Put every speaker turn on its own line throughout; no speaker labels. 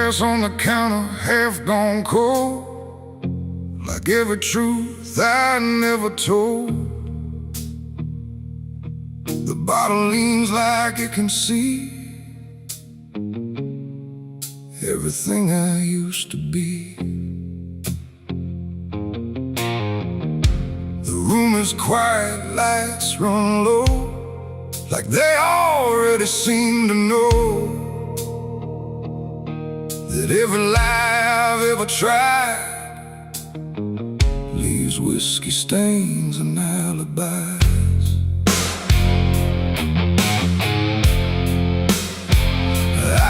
glass on the counter, half gone cold, like every truth I never told. The bottle leans like it can see everything I used to be. The room is quiet, lights run low, like they already seem to know that every lie I've ever tried leaves whiskey stains and alibis.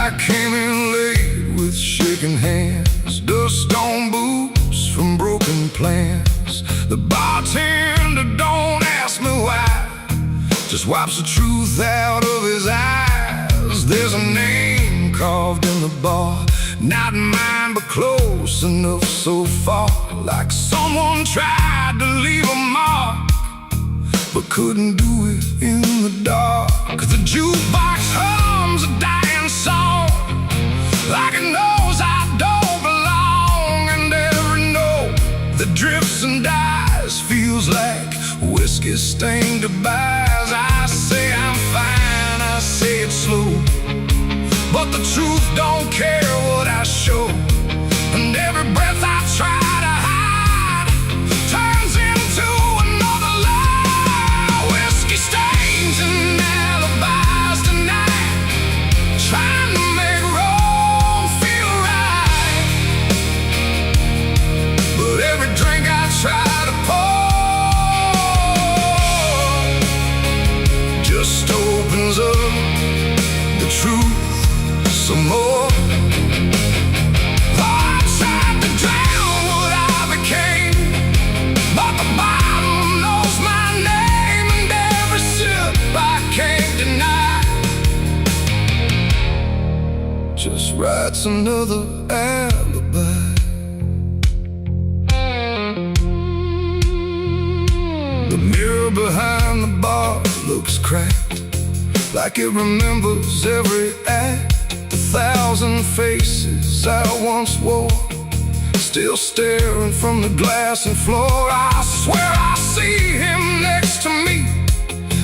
I came in late with shaking hands, dust on boots from broken plans. The bartender don't ask me why, just wipes the truth out of his eyes. There's a name carved in the bar, not mine but close enough so far, like someone tried to leave a mark but couldn't do it in the dark. The jukebox hums a dying song, like it knows I don't belong, and every note that drifts and dies feels like whiskey stained goodbyes. I say I'm fine, I say it slow, but the truth don't care what I show, and every breath I try to hide turns into another lie. Whiskey stains and alibis tonight, trying to make wrong feel right. But every drink I try to pour just opens up the truth some more. I tried to drown what I became, but the bottle knows my name, and every sip I can't deny just writes another alibi. The mirror behind the bar looks cracked, like it remembers every act. 1,000 faces I once wore, still staring from the glass and floor. I swear I see him next to me,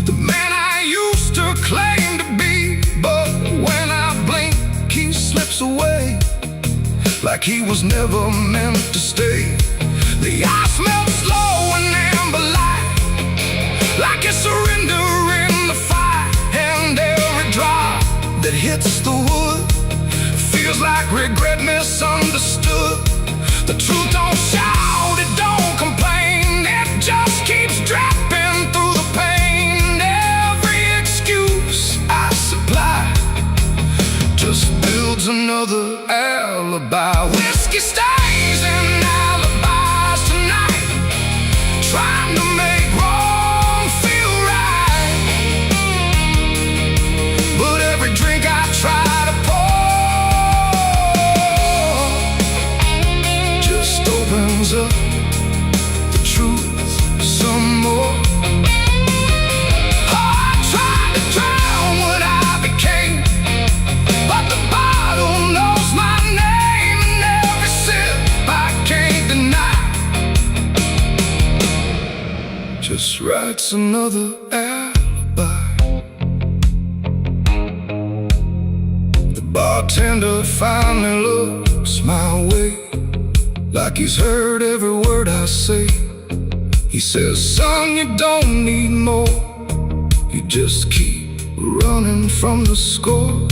the man I used to claim to be. But when I blink, he slips away, like he was never meant to stay. The ice melts slow and amber light, like a surrender in the fire, and every drop that hits the wood feels like regret misunderstood. The truth don't shout, it don't complain, it just keeps dropping through the pain. Every excuse I supply just builds another alibi. Whiskey stains and alibis tonight, trying to make wrong feel right. But every drink I try to opens up the truth some more. I tried to drown what I became, but the bottle knows my name, and every sip I can't deny just writes another alibi. The bartender finally looks my way, like he's heard every word I say. He says, son, you don't need more, you just keep running from the score.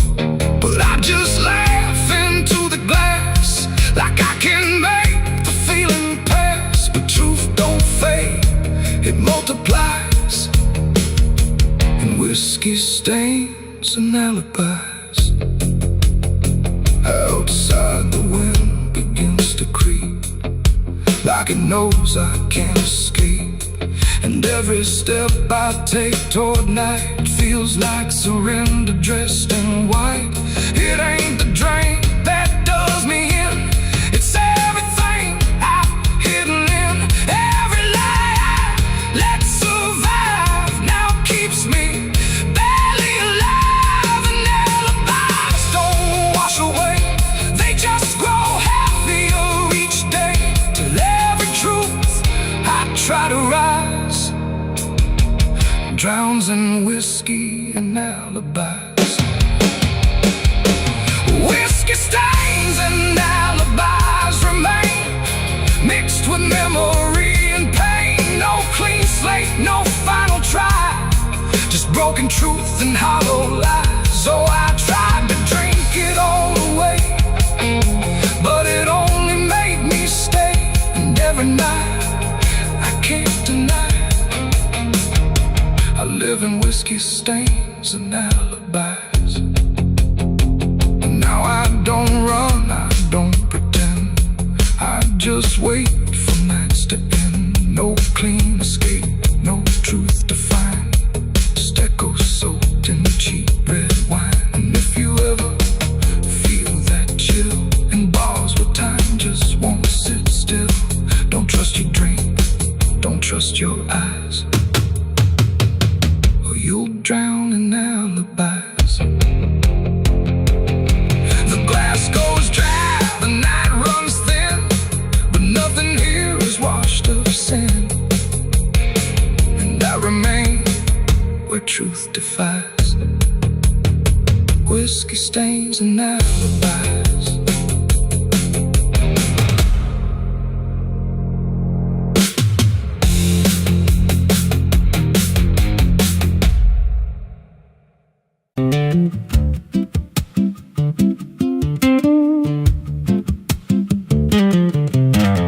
But I just laugh into the glass, like I can make the feeling pass. But truth don't fade, it multiplies, and whiskey stains and alibis. Outside the wind begins to creep, like it knows I can't escape, and every step I take toward night feels like surrender dressed in white. It ain't the drink that does me in, it's everything I've hidden in. Every lie I let survive now keeps me barely alive, and alibis don't wash away, they just drowns in whiskey and alibis. Whiskey stains and alibis remain, mixed with memory and pain. No clean slate, no final try, just broken truth and hollow lies. So I tried to drink it all away, but it only made me stay. And every night, I can't deny, I live in whiskey stains and alibis. Now I don't run, I don't pretend, I just wait for nights to end. No clean escape, no truth to find, just echoes soaked in cheap red wine. And if you ever feel that chill in bars where time just won't sit still, don't trust your drink, don't trust your eyes, or you'll drown in alibis. The glass goes dry, the night runs thin, but nothing here is washed of sin. And I remain where truth defies, whiskey stains and alibis.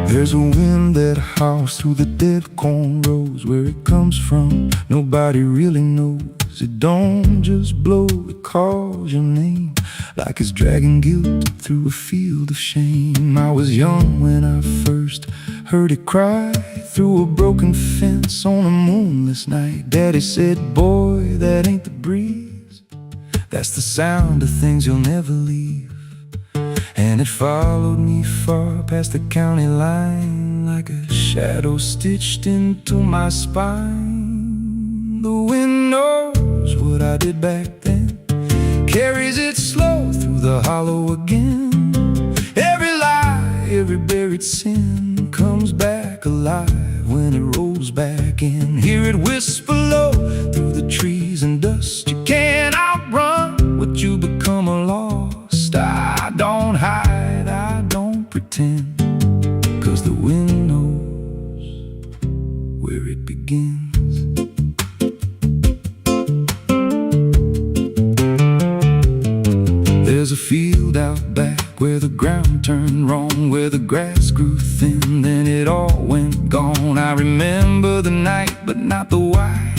There's a wind that howls through the dead corn rows. Where it comes from, nobody really knows. It don't just blow, it calls your name, like it's dragging guilt through a field of shame. I was young when I first heard it cry through a broken fence on a moonless night. Daddy said, boy, that ain't the breeze, that's the sound of things you'll never leave. And it followed me far past the county line, like a shadow stitched into my spine. The wind knows what I did back then, carries it slow through the hollow again. Every lie, every buried sin comes back alive when it rolls back in. Hear it whisper low through the trees and dust. You can't outrun what you become lost. I don't hide, I don't pretend, 'cause the wind knows where it begins. There's a field out back where the ground turned wrong, where the grass grew thin, then it all went gone. I remember the night, but not the why,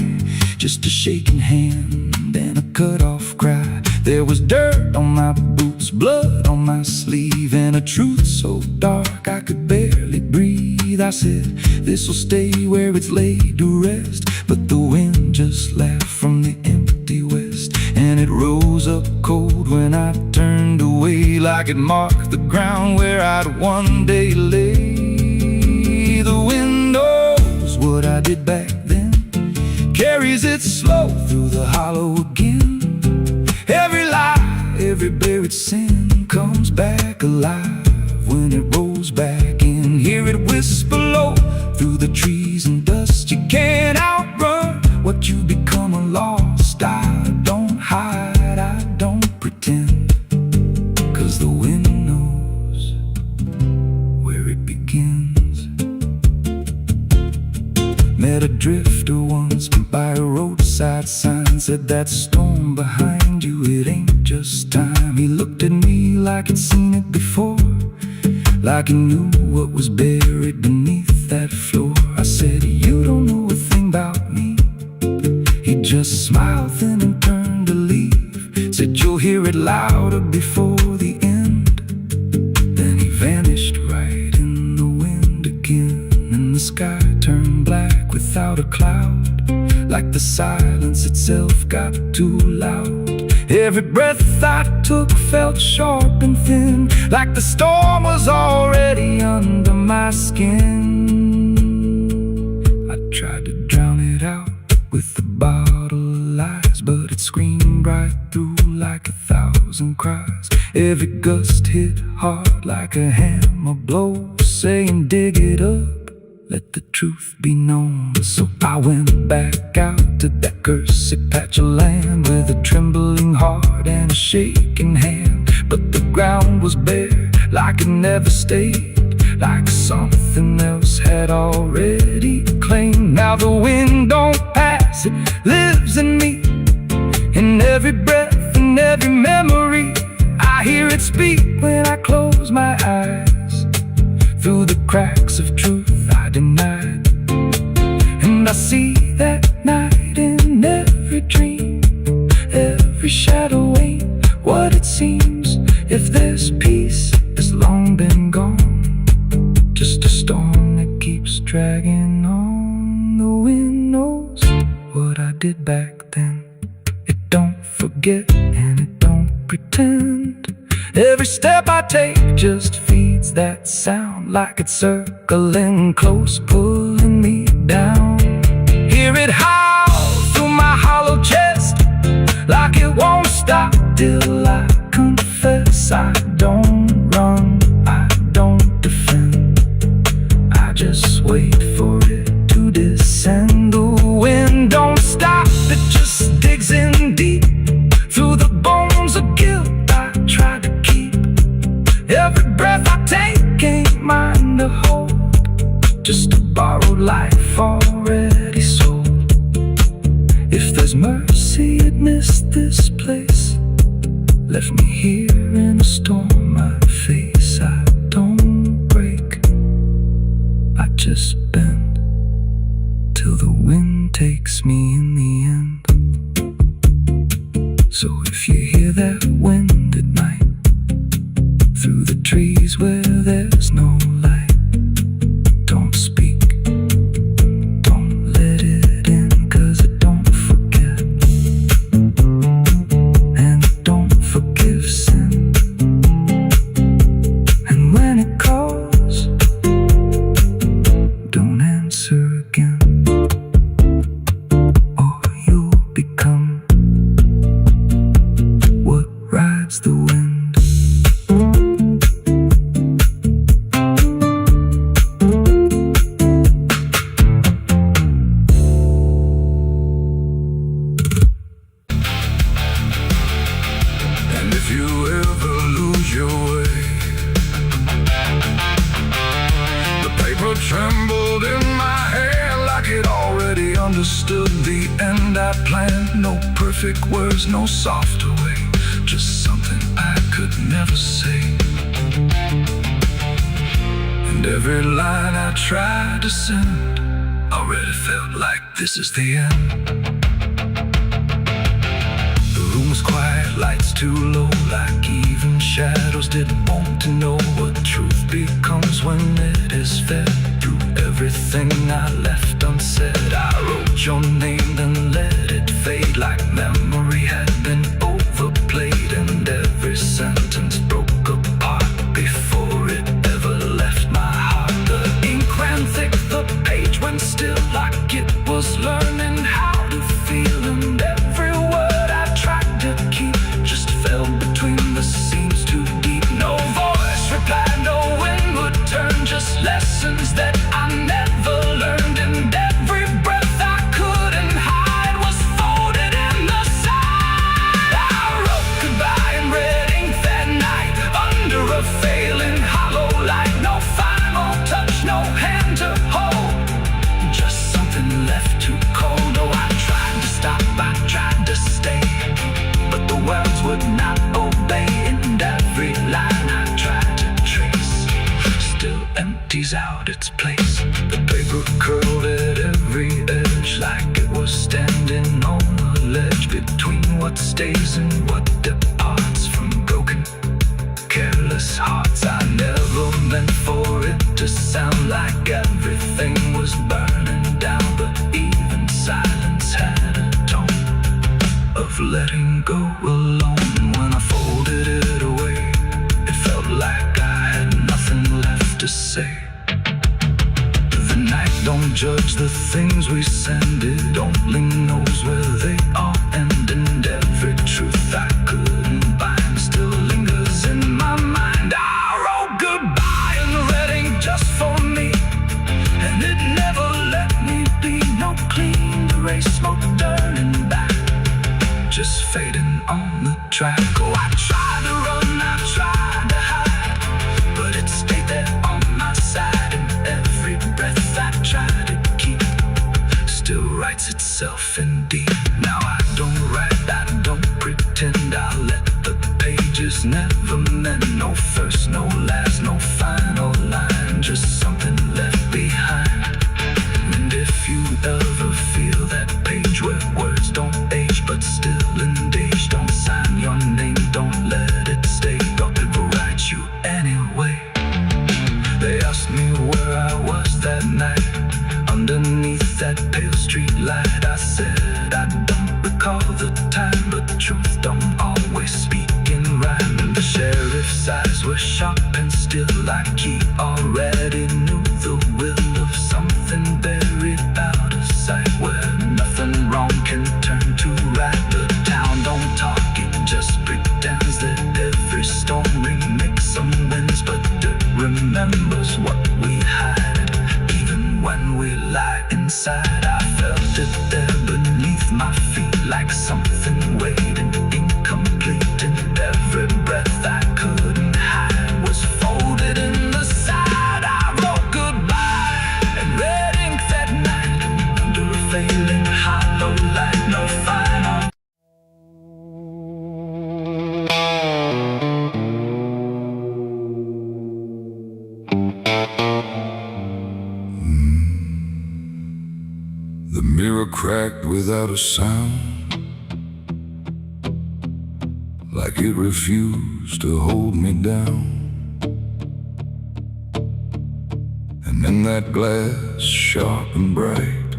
just a shaking hand and a cut-off cry. There was dirt on my boots, blood on my sleeve, and a truth so dark I could barely breathe. I said, this'll stay where it's laid to rest, but the wind just laughed from the empty west, and it rose up cold when I turned away, like it marked the ground where I'd one day lay. The wind knows what I did back then, carries it slow through the hollow again. Every lie, every buried sin comes back alive when it rolls back in. Hear it whisper low through the trees and dust. You can't outrun what you become lost. I don't hide, I don't pretend, 'cause the wind knows where it begins. Met a drifter once by a roadside sign, said that storm behind you, it ain't just time. He looked at me like he'd seen it before, like he knew what was buried beneath that floor. I said, you don't know a thing about me. He just smiled thin and turned to leave, said, you'll hear it louder before the end. Then he vanished right in the wind again, and the sky turned black without a cloud, like the silence itself got too loud. Every breath I took felt sharp and thin, like the storm was already under my skin. I tried to drown it out with a bottle of lies, but it screamed right through like 1,000 cries. Every gust hit hard like a hammer blow, saying dig it up, let the truth be known. So I went back out to that cursed patch of land with a trembling heart and a shaking hand. But the ground was bare, like it never stayed, like something else had already claimed. Now the wind don't pass, it lives in me, in every breath and every memory. I hear it speak when I close my eyes, through the cracks of truth I denied. And I see that night in every dream, every shadow ain't what it seems. If there's peace, it's long been gone, just a storm that keeps dragging on. The wind knows what I did back then. It don't forget and it don't pretend. Every step I take just feeds that sound, like it's circling close, pulling me down. Hear it howl through my hollow chest, like it won't stop till I confess. I don't run, I don't defend, I just wait for it to descend. The wind don't stop, it just digs in deep, through the bones of guilt I try to keep. Every breath I take ain't mine to hold, just a borrowed life already sold. If there's mercy, it missed this place, left me here in a storm I face. I don't break, I just bend, till the wind takes me in the end. So if you hear that wind at night, through the trees where there's no light, don't speak, don't let it in, 'cause it don't forget, and it don't forgive sin. And when it calls, don't answer again, or you'll become what rides the wind.
And if you ever lose your way, the paper trembled in my hand like it already understood the end I planned. No perfect words, no softer way, just something I could never say. And every line I tried to send already felt like this is the end. The room was quiet, lights too low, like even shadows didn't want to know what truth becomes when it is fed. Through everything I left unsaid, I wrote your name, then let it fade, like memory had been overplayed. And every sentence broke apart before it ever left my heart. The ink ran thick, the page went still, like it was learning how to feel. And every word I tried to keep just fell between the seams too deep. No voice replied, no wind would turn, just lessons that I never learned. And every breath I couldn't hide was folded in the sand. I wrote goodbye in red ink that night, under a failing hollow light. No final touch, no hand to hold, just something left to cold. Oh, I tried to stop, I tried to stay, but the words would not obey. And every line I tried to trace still empties out its place. The paper curled at every edge, like it was standing on a ledge between what stays and what departs from broken, careless hearts. I never meant for it to sound like everything was burning down, but even silence had a tone of letting go alone. When I folded it away, it felt like I had nothing left to say. The night don't judge the things we send, it only knows where they all end. And every truth I couldn't bind still lingers in my mind. I wrote goodbye in red ink just for me, and it
was fading on the track. Oh, I tried to run, I tried to hide, but it stayed there on my side. And every breath I tried to keep still writes itself in deep. Now I don't write, I don't pretend. I let the pages never meant no first, no last, no final line, just something left behind. And if you ever feel that page where words don't age but still engage, don't sign your name, don't let it stay, God will write you anyway. They asked me where I was that night, underneath that pale street light. I said I don't recall the time, but the truth don't always speak in rhyme. And the sheriff's eyes were sharp and still, like he already knew the will of something buried out of sight, where nothing wrong can turn to right. The town don't talk, it just pretends that every storm remakes some winds, but it remembers what we hide. Even when we lie inside, I felt it there beneath my feet, like something waiting incomplete. And every breath I couldn't hide was folded in the side. I wrote goodbye and red ink that night, under a failing hollow light, no final.
The mirror cracked without a sound, like it refused to hold me down. And in that glass, sharp and bright,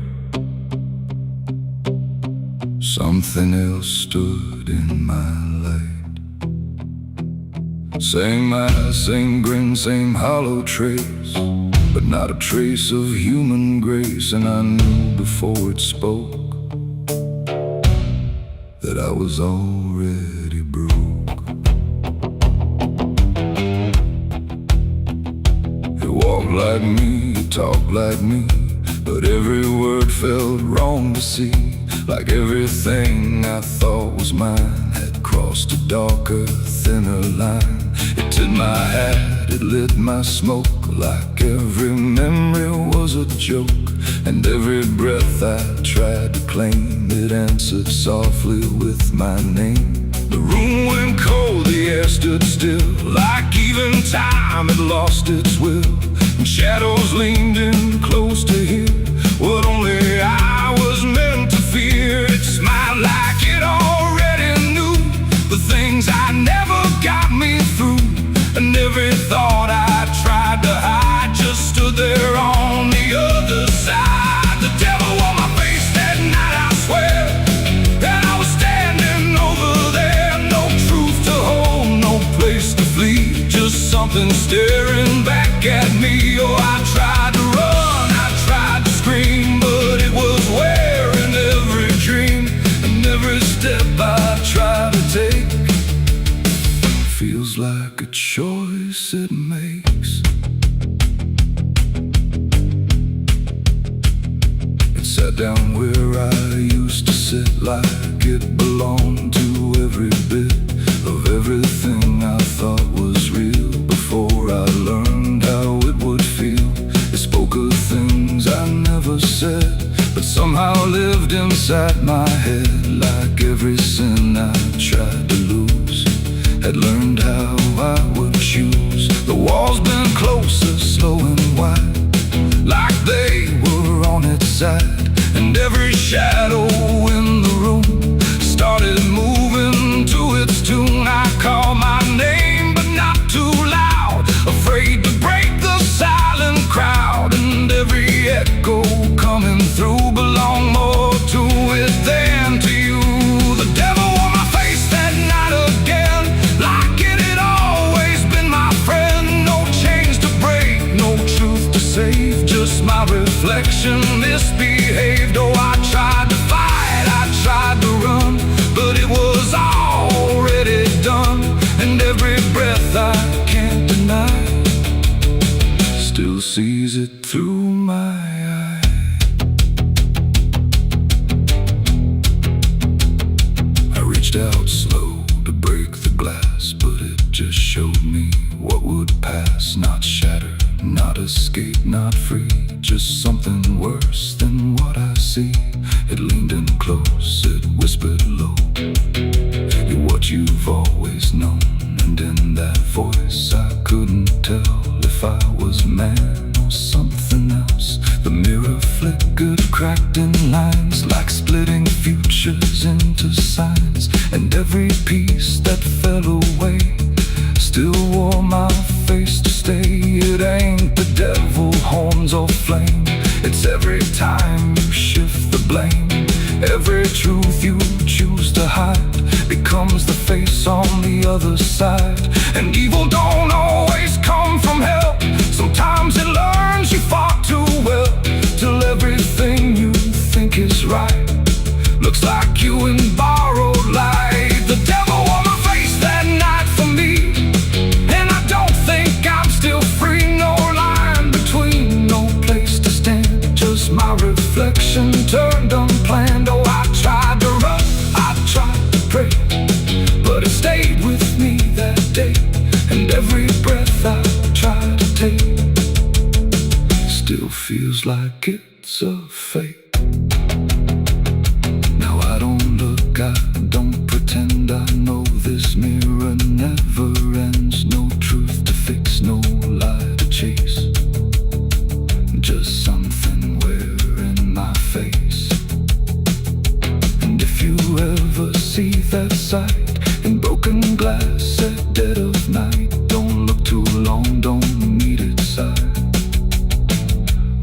something else stood in my light. Same eyes, same grin, same hollow trace, but not a trace of human grace. And I knew before it spoke that I was already broke. It walked like me, it talked like me, but every word felt wrong to see. Like everything I thought was mine had crossed a darker, thinner line. It took my hat, it lit my smoke, like every memory was a joke. And every breath I tried to claim, it answered softly with my name. The room went cold, the air stood still, like even time had lost its will. And shadows leaned in close to hear what only I was meant to fear. It smiled like it already knew the things I never got me through. And every thought I tried to hide just stood there on the other side. The devil on my face that night, I swear, and I was standing over there. No truth to hold, no place to flee, just something staring back at me. Oh, I tried to run, I tried to scream, but it was wearing every dream. And every step I try to take feels like a choice it makes. It sat down where I used to sit, like it belonged to every bit of everything I thought was real. Before I learned how it would feel, it spoke of things I never said, but somehow lived inside my head. Like every sin I tried to lose, had learned how I would choose. The walls been closer, slow and wide, like they were on its side. And every shadow in the room started moving to its tune. I called my name, but not too loud, afraid to break the silent crowd. And every echo coming through belonged more to it than to you. The devil on my face that night again, like it had always been my friend. No chains to break, no truth to save, just my reflection misbehaved. Oh, I tried to fight,
reached out slow to break the glass, but it just showed me what would pass. Not shatter, not escape, not free, just something worse than what I see. It leaned in close, it whispered low, "You're what you've always known." And in that voice I couldn't tell if I was man or something else. The mirror flickered, cracked in lines, like splitting futures into signs. And every piece that fell away still wore my face to stay. It ain't the devil, horns or flame, it's every time you shift the blame. Every truth you choose to hide becomes the face on the other side. And evil don't always come from hell, sometimes it learns you far too well, till everything you think is right looks like you in borrowed light. The devil wore my face that night for me, and I don't think I'm still free. No line between, no place to stand, just my reflection turned unplanned. Oh, I tried to run, I tried to pray, but it stayed with me that day. And every breath I try to take still feels like it's a fake. Now I don't look, I don't pretend. I know this mirror never ends. No truth to fix, no lie to chase, just something wearing my face. And if you ever see that sight in broken glass at dead of night, don't look too long, don't meet its side,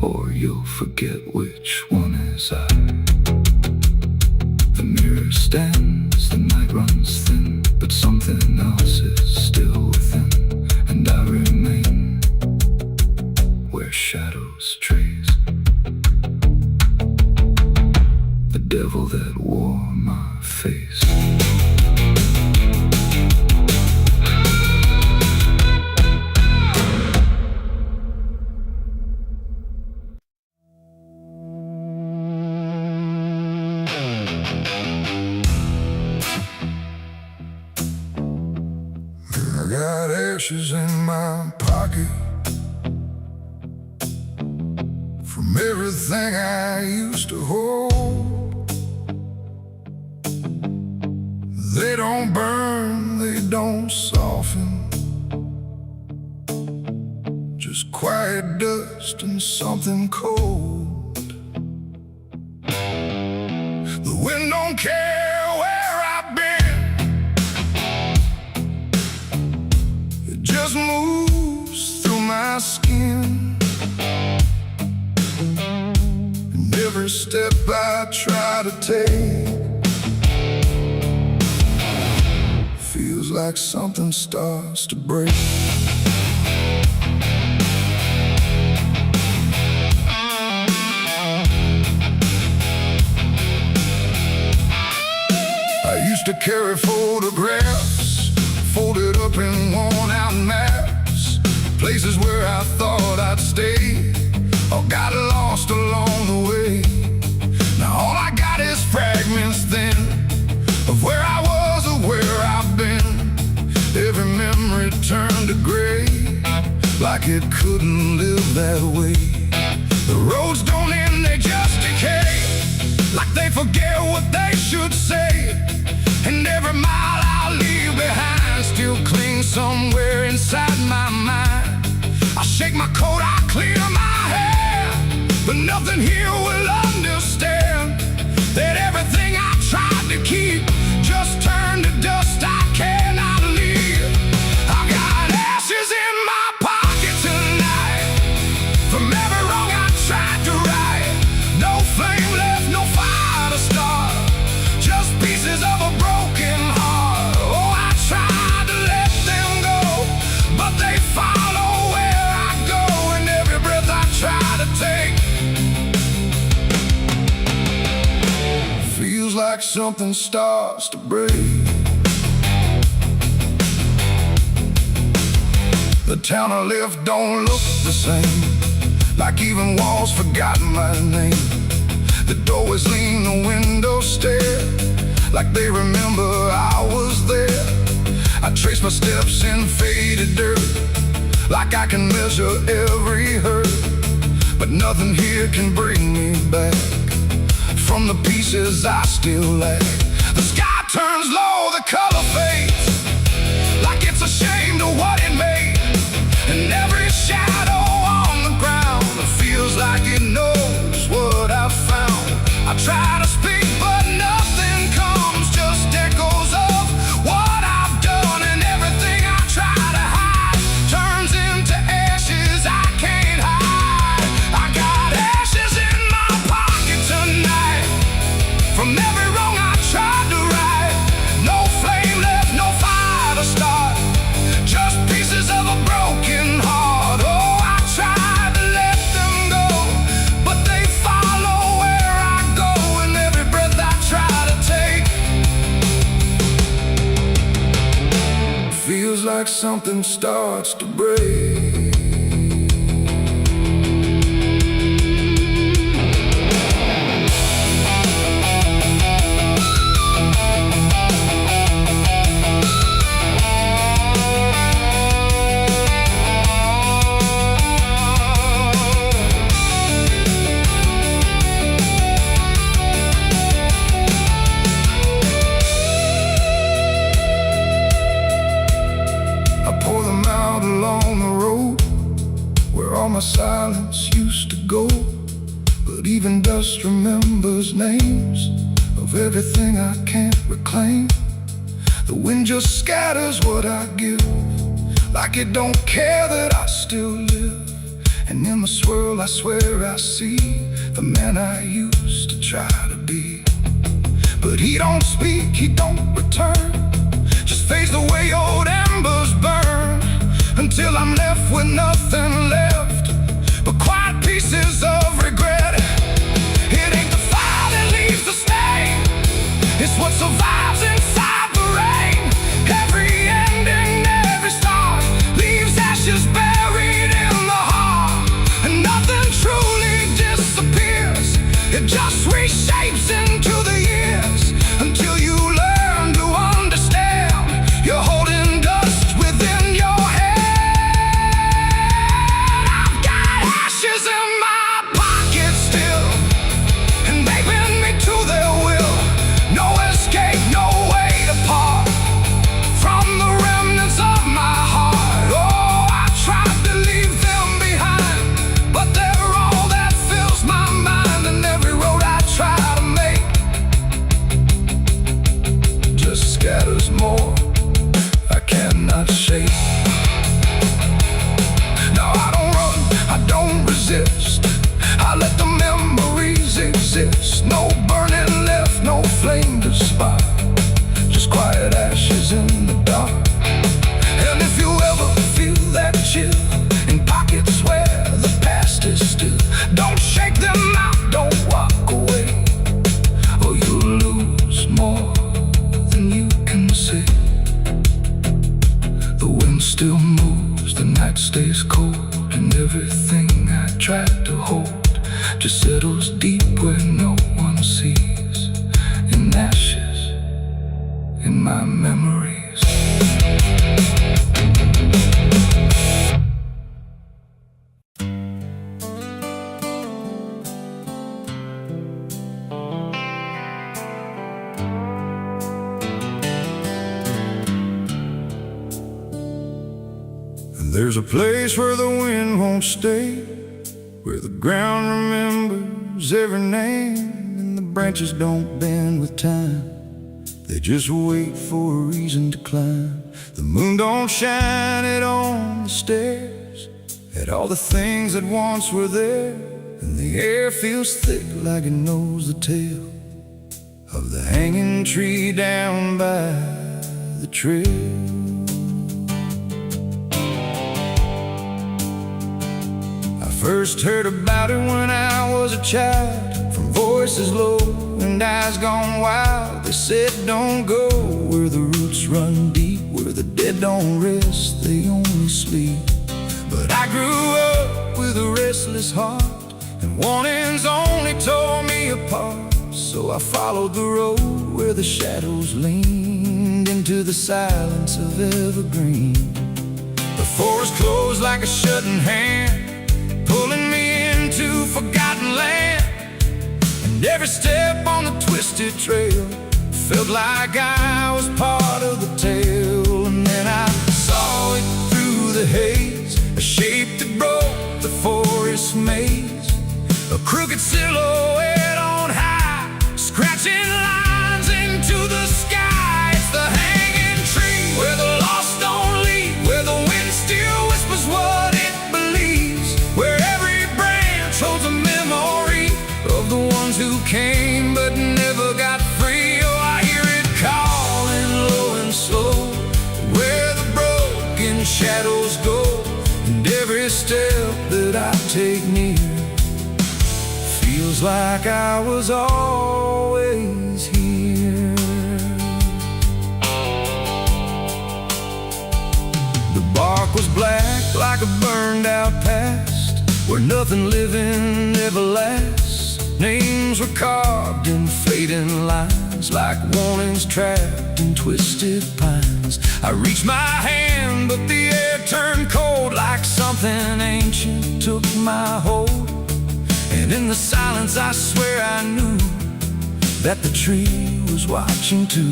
or you'll forget which one is I. The mirror stands, the night runs thin, but something else is still within. And I remain where shadows trace the devil that wore my face.
I got ashes in my pocket from everything I used to hold. They don't burn, they don't soften, just quiet dust and something cold. The wind don't care where I've been, it just moves through my skin. And every step I try to take feels like something starts to break. I used to carry photographs folded up in worn-out maps, places where I thought I'd stay or got lost along the way. Now all I got is fragments then of where I was or where I've been. Every memory turned to gray, like it couldn't live that way. The roads don't end, they just decay, like they forget what they should say. And every mile I leave behind still clings somewhere inside my mind. I shake my coat, I clear my hair, but nothing here will understand that everything I tried to keep just turned to dust I cannot leave. I got ashes in my pocket tonight from every wrong I tried to right. No flame left, no fire to start, just pieces of a broken heart. Oh, I tried to let them go, but they follow where I go. And every breath I try to take feels like something starts to break. The town I left don't look the same, like even walls forgotten my name. The doorways lean, the windows stare, like they remember I was there. I trace my steps in faded dirt, like I can measure every hurt. But nothing here can bring me back from the pieces I still lack. The sky turns low, the color fades, like it's ashamed of what it made. And every shadow on the ground feels like it knows what I've found. I try to speak, but nothing comes, just echoes of what I've done. And everything I try to hide turns into ashes I can't hide. I got ashes in my pocket tonight from every wrong I tried to right. No flame left, no fire to start, just pieces of a broken heart. Oh, I tried to let them go, but they follow where I go. And every breath I try to take feels like something starts to break. All my silence used to go, but even dust remembers names of everything I can't reclaim. The wind just scatters what I give, like it don't care that I still live. And in the swirl I swear I see the man I used to try to be. But he don't speak, he don't return, just fades the way old embers burn, until I'm left with nothing left but quiet pieces of regret. It ain't the fire that leaves the stain, it's what survives inside the rain. Every ending, every start leaves ashes buried in the heart. And nothing truly disappears, it just reshapes into the years, until you learn to understand you're holding dust within your head. Ashes in my pocket still, and they bend me to their will. No escape, no way to part from the remnants of my heart. Oh, I tried to leave them behind, but they're all that fills my mind. And every road I try to make just scatters more I cannot shake. I don't resist, I let the memories exist. No burning left, no flame to spark, just quiet ashes in the dark. And if you ever feel that chill in pockets where the past is still, don't shake them out, don't walk away, or you'll lose more than you can say. The wind still moves, the night stays cold, and everything I tried to hold just settles deep where no one sees, in ashes, in my memories. There's a place where the wind won't stay, where the ground remembers every name, and the branches don't bend with time, they just wait for a reason to climb. The moon don't shine it on the stairs, at all the things that once were there, and the air feels thick like it knows the tale of the hanging tree down by the trail. First heard about it when I was a child, from voices low and eyes gone wild. They said don't go where the roots run deep, where the dead don't rest, they only sleep. But I grew up with a restless heart, and warnings only tore me apart.
So I followed the road where the shadows leaned into the silence of evergreen. The forest closed like a shutting hand, pulling me into forgotten land. And every step on the twisted trail felt like I was part of the tale. And then I saw it through the haze, a shape that broke the forest maze, a crooked silhouette on high, scratching lines into the sky. It's the hanging tree where the lost don't leave, where the wind still whispers what it believes, where every branch holds a memory of the ones who came but never got free. Oh, I hear it calling low and slow, where the broken shadows go, and every step that I take near feels like I was always here. The bark was black like a burned out past, where nothing living ever lasts. Names were carved in fading lines, like warnings trapped in twisted pines. I reached my hand, but the air turned cold, like something ancient took my hold. And in the silence I swear I knew that the tree was watching too.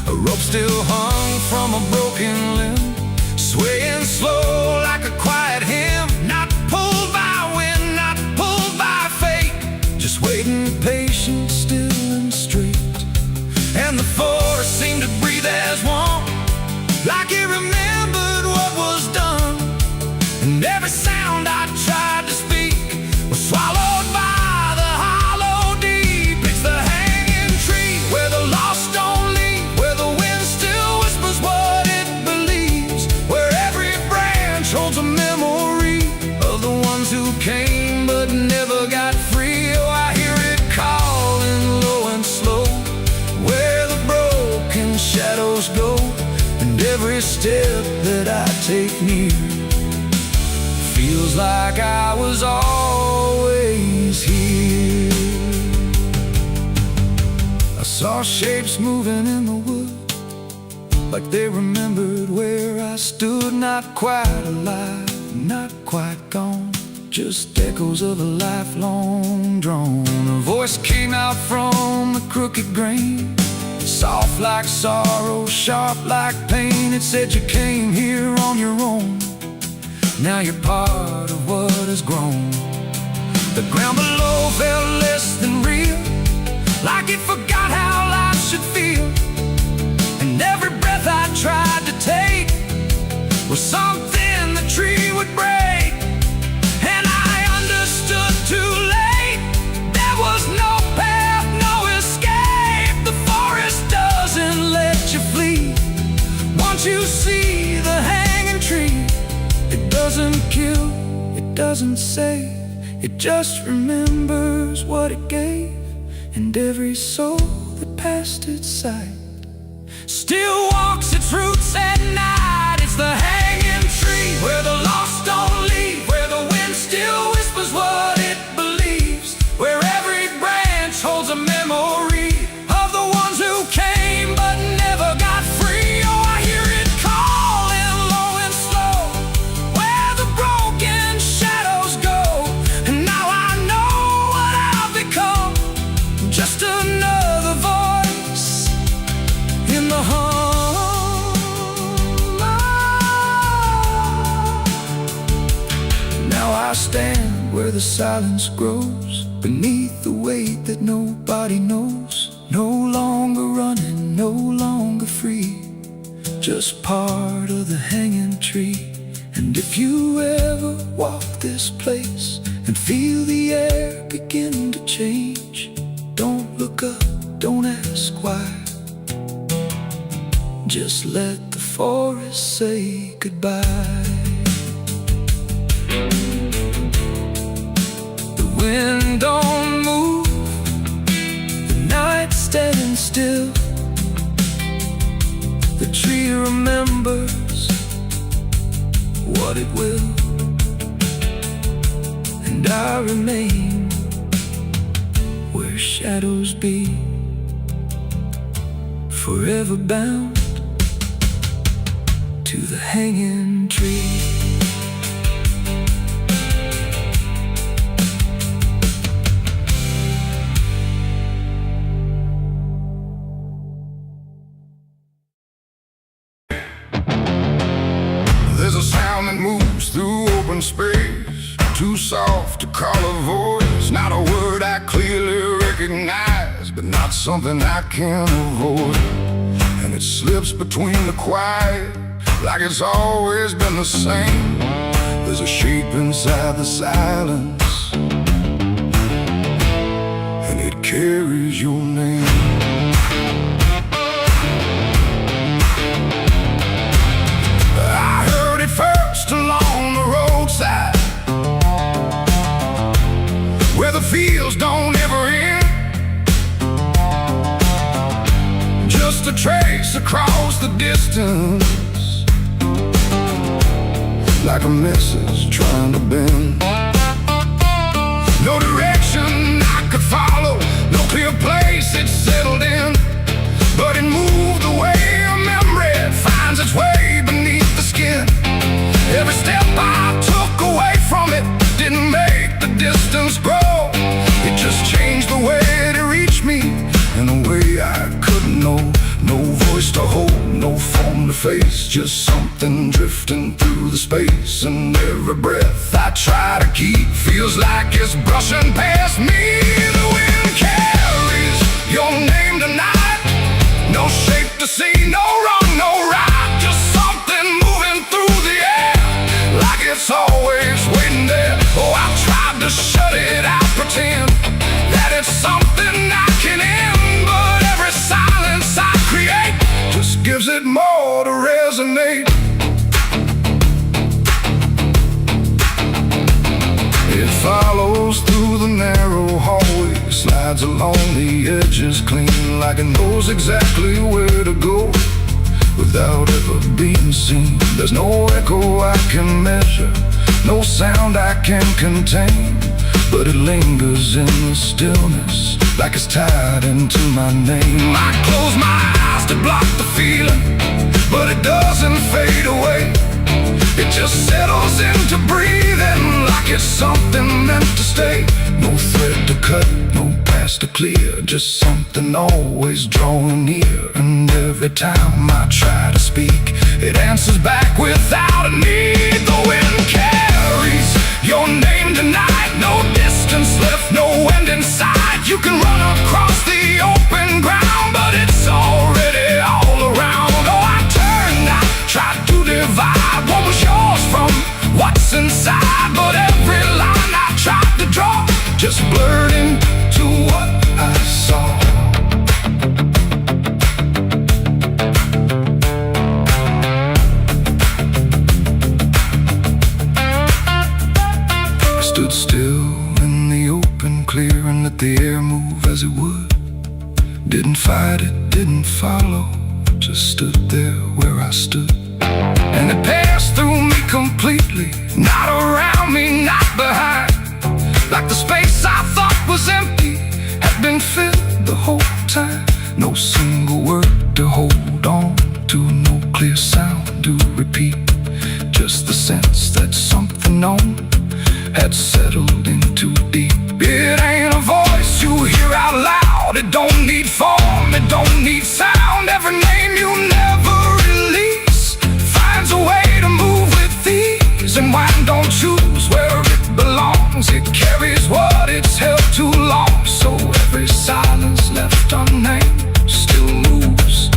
A rope still hung from a broken limb, swaying slow like a quiet hymn, not pulled by wind, not pulled by fate, just waiting patient, still and straight. And the forest seemed to breathe as one, like it remembered what was done. And every sound I tried to speak was swallowed by the hollow deep. It's the hanging tree where the lost don't leave, where the wind still whispers what it believes, where every branch holds a memory of the ones who came but never got free. Oh, I hear it calling low and slow, where the broken shadows go, and every step that I take near feels like I was always here. I saw shapes moving in the wood, like they remembered where I stood. Not quite alive, not quite gone, just echoes of a lifelong drone. A voice came out from the crooked grain, soft like sorrow, sharp like pain. It said you came here on your own, now you're part of what has grown. The ground below felt less than real, like it forgot how life should feel. And every breath I tried to take was something the tree would break. And I understood too late, there was no path, no escape. The forest doesn't let you flee. Once you see the hanging tree, it doesn't kill, it doesn't save, it just remembers what it gave. And every soul that passed its sight still walks its roots at night. It's the hanging tree where the lost don't leave, where the wind still whispers what it believes, where every branch holds a memory of the ones who came but never got free. Oh, I hear it calling low and slow, where the broken shadows go. And now I know what I've become, just another voice in the hum. Now I stand where the silence grows, beneath the weight that nobody knows. No longer running, no longer free, just part of the hanging tree. And if you ever walk this place and feel the air begin to change, don't look up, don't ask why, just let the forest say goodbye. The wind don't move, the night's standing still, the tree remembers what it will, and I remain where shadows be, forever bound to the hanging tree.
There's a sound that moves through open space, too soft to call a voice. Not a word I clearly recognize, but not something I can avoid. And it slips between the quiet, like it's always been the same. There's a shape inside the silence, and it carries your name. First along the roadside, where the fields don't ever end, just a trace across the distance, like a message trying to bend. No direction I could follow, no clear place it settled in, but it moved the way a memory finds its way beneath the skin. Every step I took away from it didn't make the distance grow. It just changed the way it reached me in a way I couldn't know. No voice to hold, no form to face, just something drifting through the space. And every breath I try to keep feels like it's brushing past me. The wind carries your name tonight. No shape to see, no wrong, no right, just something moving through the air, like it's always waiting there. Oh, I tried to shut it out, pretend that it's something I can end, but every silence I create just gives it more to resonate. It follows through the narrow hallway, slides along the edges clean, like it knows exactly where to go without ever being seen. There's no echo I can measure, no sound I can contain, but it lingers in the stillness, like it's tied into my name. I close my eyes to block the feeling, but it doesn't fade away. It just settles into breathing, like it's something meant to stay. No thread to cut, no path to clear, just something always drawing near. And every time I try to speak, it answers back without a need. The wind carries your name tonight, no distance left, no end in sight. You can run across the open ground, but it's already all around. Oh, I turned, I tried to divide what was yours from what's inside, but every line I tried to draw just blurred into what I saw. I stood still in the open clear and let the air move as it would. Didn't fight it, didn't follow, just stood there where I stood. And it passed through me completely, not around me, not behind. Like the space I thought was empty had been filled the whole time. No single word to hold on to, no clear sound to repeat, just the sense that something known had settled in too deep. It ain't a voice you hear out loud, it don't need form, it don't need sound. Every name you never release finds a way to move with ease, and wine don't choose where it belongs. It carries what it's held too long, so every silence left unnamed still moves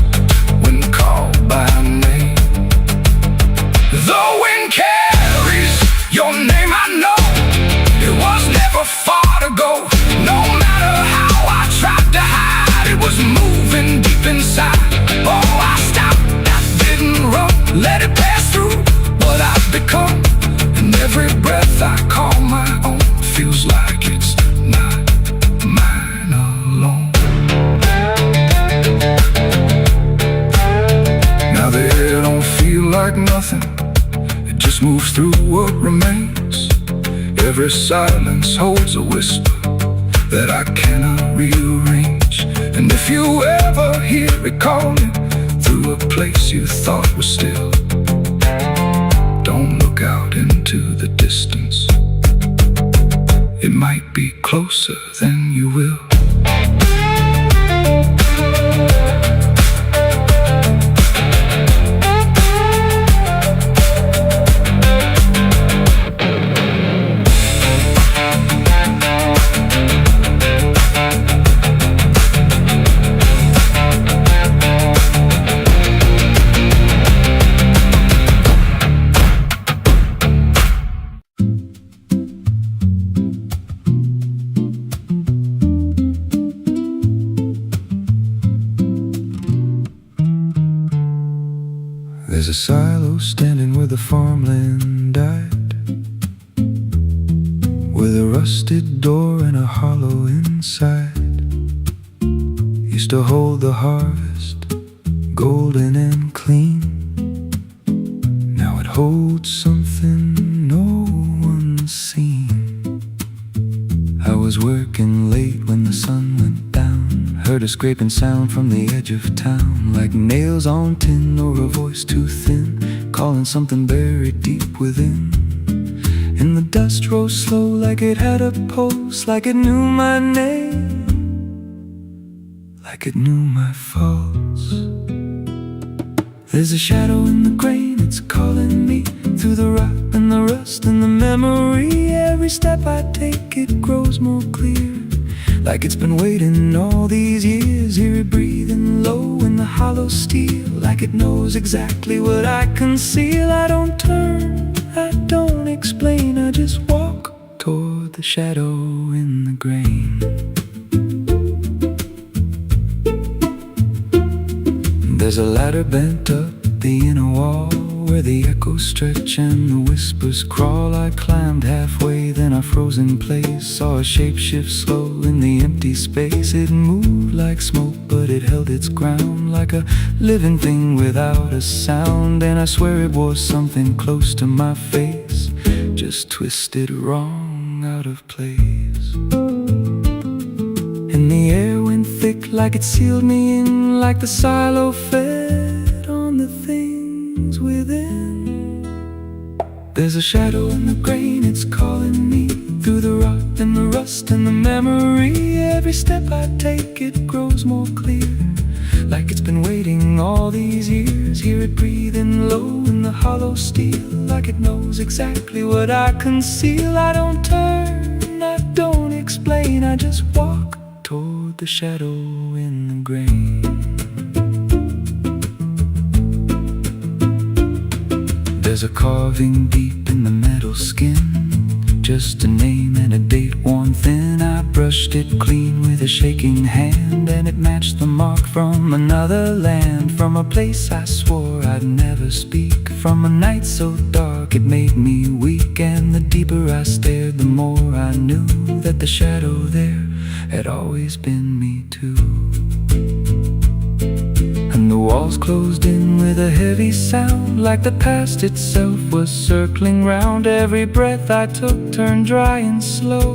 when called by name. The wind carries your name, I know it was never far to go. No matter how I tried to hide, it was moving deep inside. Oh, I stopped, I didn't run, let it pass through what I've become. And every breath I call my own feels like it's not mine alone. Now the air don't feel like nothing, it just moves through what remains. Every silence holds a whisper, that I cannot rearrange. And if you ever hear it calling through a place you thought was still, don't look out into the distance. It might be closer than you will.
There's a silo standing where the farmland died, with a rusted door and a hollow inside. Used to hold the harvest, golden and clean. Now it holds something no one's seen. I was working late when the sun went down, heard a scraping sound from the edge of town, like nails on tin or a voice too thin, calling something buried deep within. And the dust rose slow like it had a pulse, like it knew my name, like it knew my faults. There's a shadow in the grain, it's calling me through the rot and the rust and the memory. Every step I take, it grows more clear, like it's been waiting all these years. Hear it breathing low in the hollow steel, like it knows exactly what I conceal. I don't turn, I don't explain, I just walk toward the shadow in the grain. There's a ladder bent up the inner wall, where the echoes stretch and the whispers crawl. I climbed halfway, then I froze in place, saw a shape shift slow in the empty space. It moved like smoke, but it held its ground, like a living thing without a sound. And I swear it was something close to my face, just twisted wrong, out of place. And the air went thick, like it sealed me in, like the silo fed on the things within. There's a shadow in the grain, it's calling me through the rot and the rust and the memory. Every step I take, it grows more clear, like it's been waiting all these years. Hear it breathing low in the hollow steel, like it knows exactly what I conceal. I don't turn, I don't explain, I just walk toward the shadow in the grain. There's a carving deep in the metal skin, just a name and a date worn thin. I brushed it clean with a shaking hand, and it matched the mark from another land, from a place I swore I'd never speak, from a night so dark it made me weak. And the deeper I stared, the more I knew that the shadow there had always been me too. And the walls closed in with a heavy sound, like the past itself was circling round. Every breath I took turned dry and slow,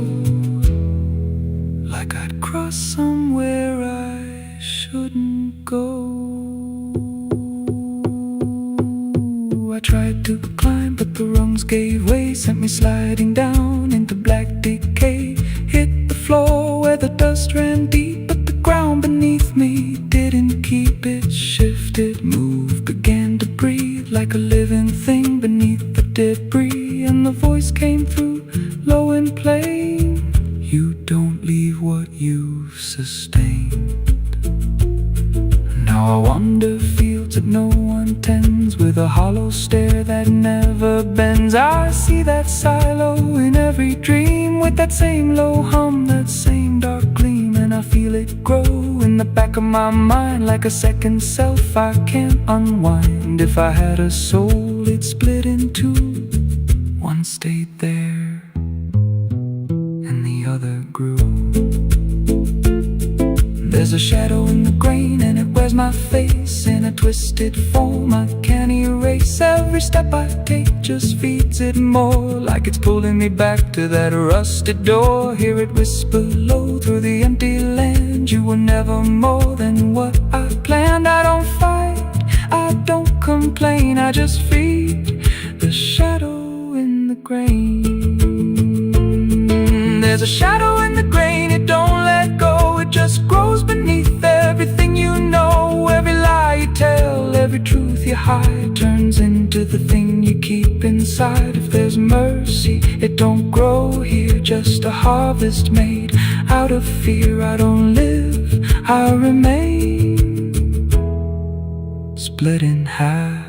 like I'd crossed somewhere I shouldn't go. I tried to climb, but the rungs gave way, sent me sliding down into black decay. Hit the floor where the dust ran deep, but the ground beneath me didn't keep. It shifted, moved, began to breathe, like a living thing beneath the debris. And the voice came through, low and plain: you don't leave what you've sustained. Now I wander fields that no one tends, with a hollow stare that never bends. I see that silo in every dream, with that same low hum, that same dark gleam. And I feel it grow in the back of my mind, like a second self I can't unwind. If I had a soul, it'd split in two. One stayed there, and the other grew. There's There's a shadow in the grain, and it wears my face in a twisted form I can't erase. Every step I take just feeds it more, like it's pulling me back to that rusted door. Hear it whisper low through the empty land, you were never more than what I planned. I don't fight, I don't complain, I just feed the shadow in the grain. There's a shadow in the grain, it don't let go, it just grows beneath everything you know. Every lie you tell, every truth you hide, turns into the thing you keep inside. If there's mercy, it don't grow here, just a harvest made out of fear. I don't live, I remain, split in half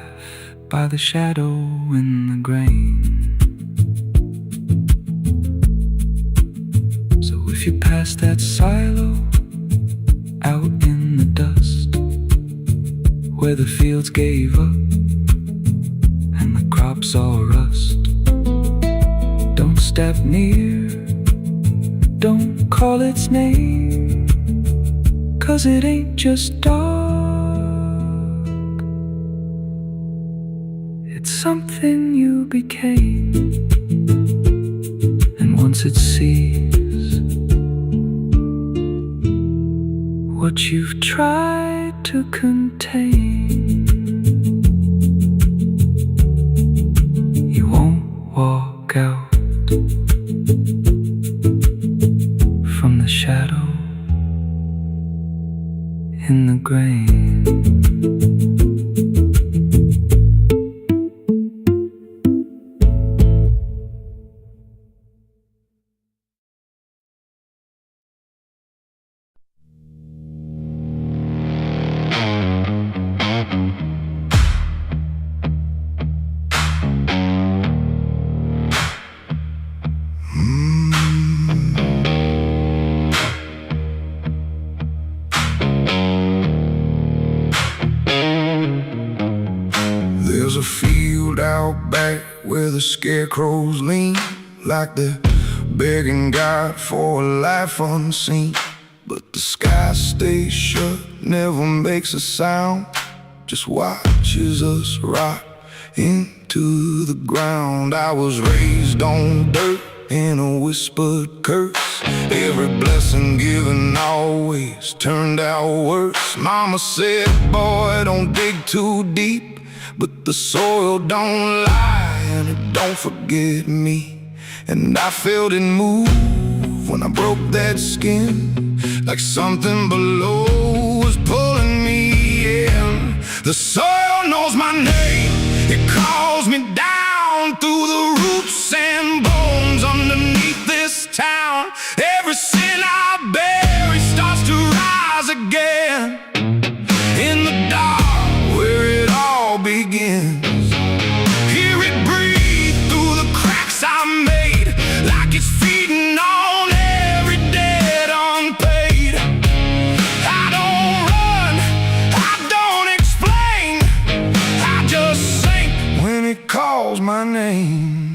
by the shadow in the grain. If you pass that silo out in the dust, where the fields gave up and the crops all rust, don't step near, don't call its name, 'cause it ain't just dark, it's something you became. And once it sees what you've tried to contain, you won't walk out from the shadow in the grain.
There's a field out back where the scarecrows lean, like they're begging God for a life unseen. But the sky stays shut, never makes a sound, just watches us rot into the ground. I was raised on dirt in a whispered curse, every blessing given always turned out worse. Mama said, boy, don't dig too deep, but the soil don't lie and it don't forget me. And I felt it move when I broke that skin, like something below was pulling me in. The soil knows my name, it calls me down through the roots and bones underneath this town. Every sin I bury starts to rise again in the dark where it all begins. Hear it breathe through the cracks I made, like it's feeding on every debt unpaid. I don't run, I don't explain, I just sink when it calls my name.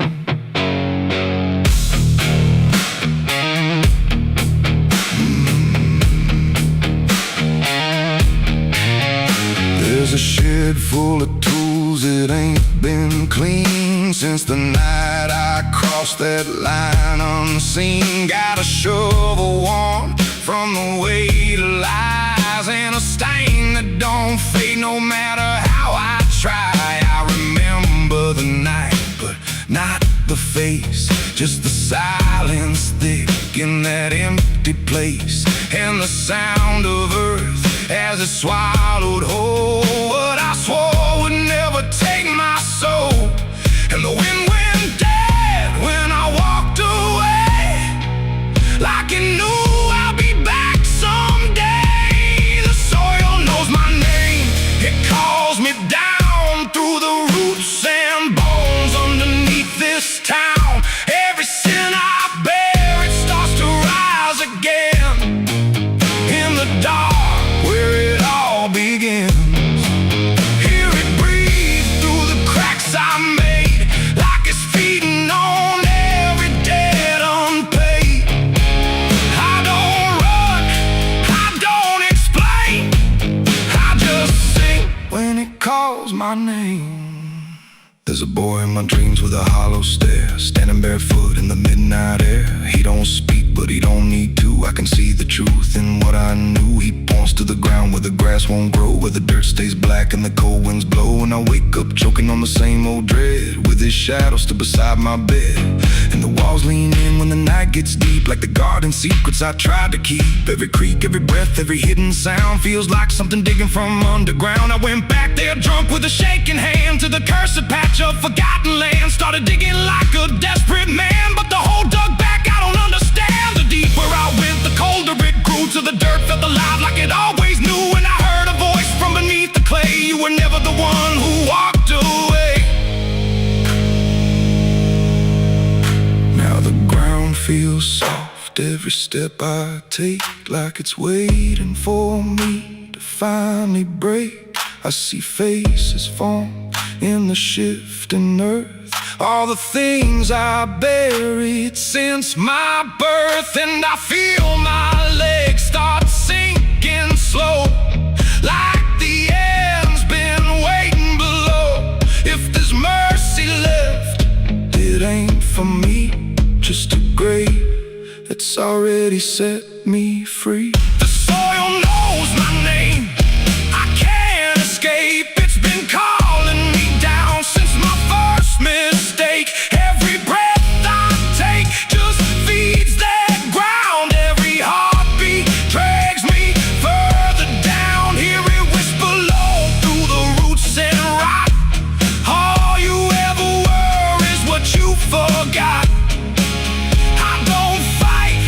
There's a shed full of tools, it ain't been clean since the night I crossed that line unseen. Got a shovel worn from the weight of lies, and a stain that don't fade no matter how I try. I remember the night, but not the face, just the silence thick in that empty place, and the sound of earth as it swallowed whole what I swore would never take my soul. And the wind went dead when I walked away, like it knew I'll be back someday. The soil knows my name, it calls me down through the roots and bones underneath this town. Every sin I bear, it starts to rise again in the dark where it all begins.
my name.
There's a boy in my dreams with a hollow stare, standing barefoot in the midnight air. He don't speak, but he don't need to. I can see the truth in what I knew. He points to the ground where the grass won't grow, where the dirt stays black and the cold winds blow. And I wake up choking on the same old dread, with his shadow still beside my bed. And the walls lean in when the night gets deep, like the garden secrets I tried to keep. Every creak, every breath, every hidden sound feels like something digging from underground. I went back there drunk with a shaking hand to the cursed patch of forgotten land. Started digging like a desperate man, but the hole dug back, I don't understand. The deeper I went, the colder it grew, till the dirt felt alive like it always knew. And I heard a voice from beneath the clay, you were never the one who walked away. Now the ground feels soft, every step I take, like it's waiting for me to finally break. I see faces form in the shifting earth, all the things I buried since my birth. And I feel my legs start sinking slow, like the end's been waiting below. If there's mercy left, it ain't for me, just a grave that's already set me free. The soil knows my name, I can't escape. It's been calling me down since my first mistake. Every breath I take just feeds that ground. Every heartbeat drags me further down. Hear it whisper low through the roots and rot. All you ever were is what you forgot. I don't fight,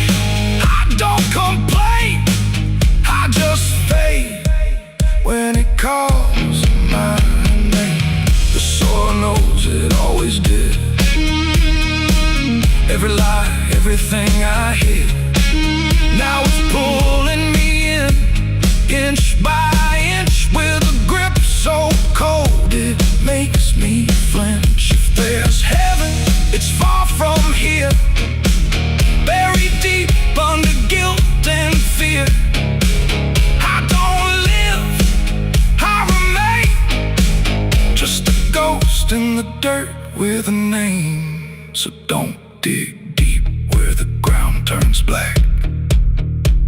I don't complain, I just fade when it calls my name. The soil knows it always did. Every lie, everything I hid, now it's pulling me in, inch by inch, with a grip so cold it makes me flinch. If there's heaven, it's far from here, buried deep under guilt and fear. I don't live, I remain, just a ghost in the dirt with a name. So don't dig deep where the ground turns black.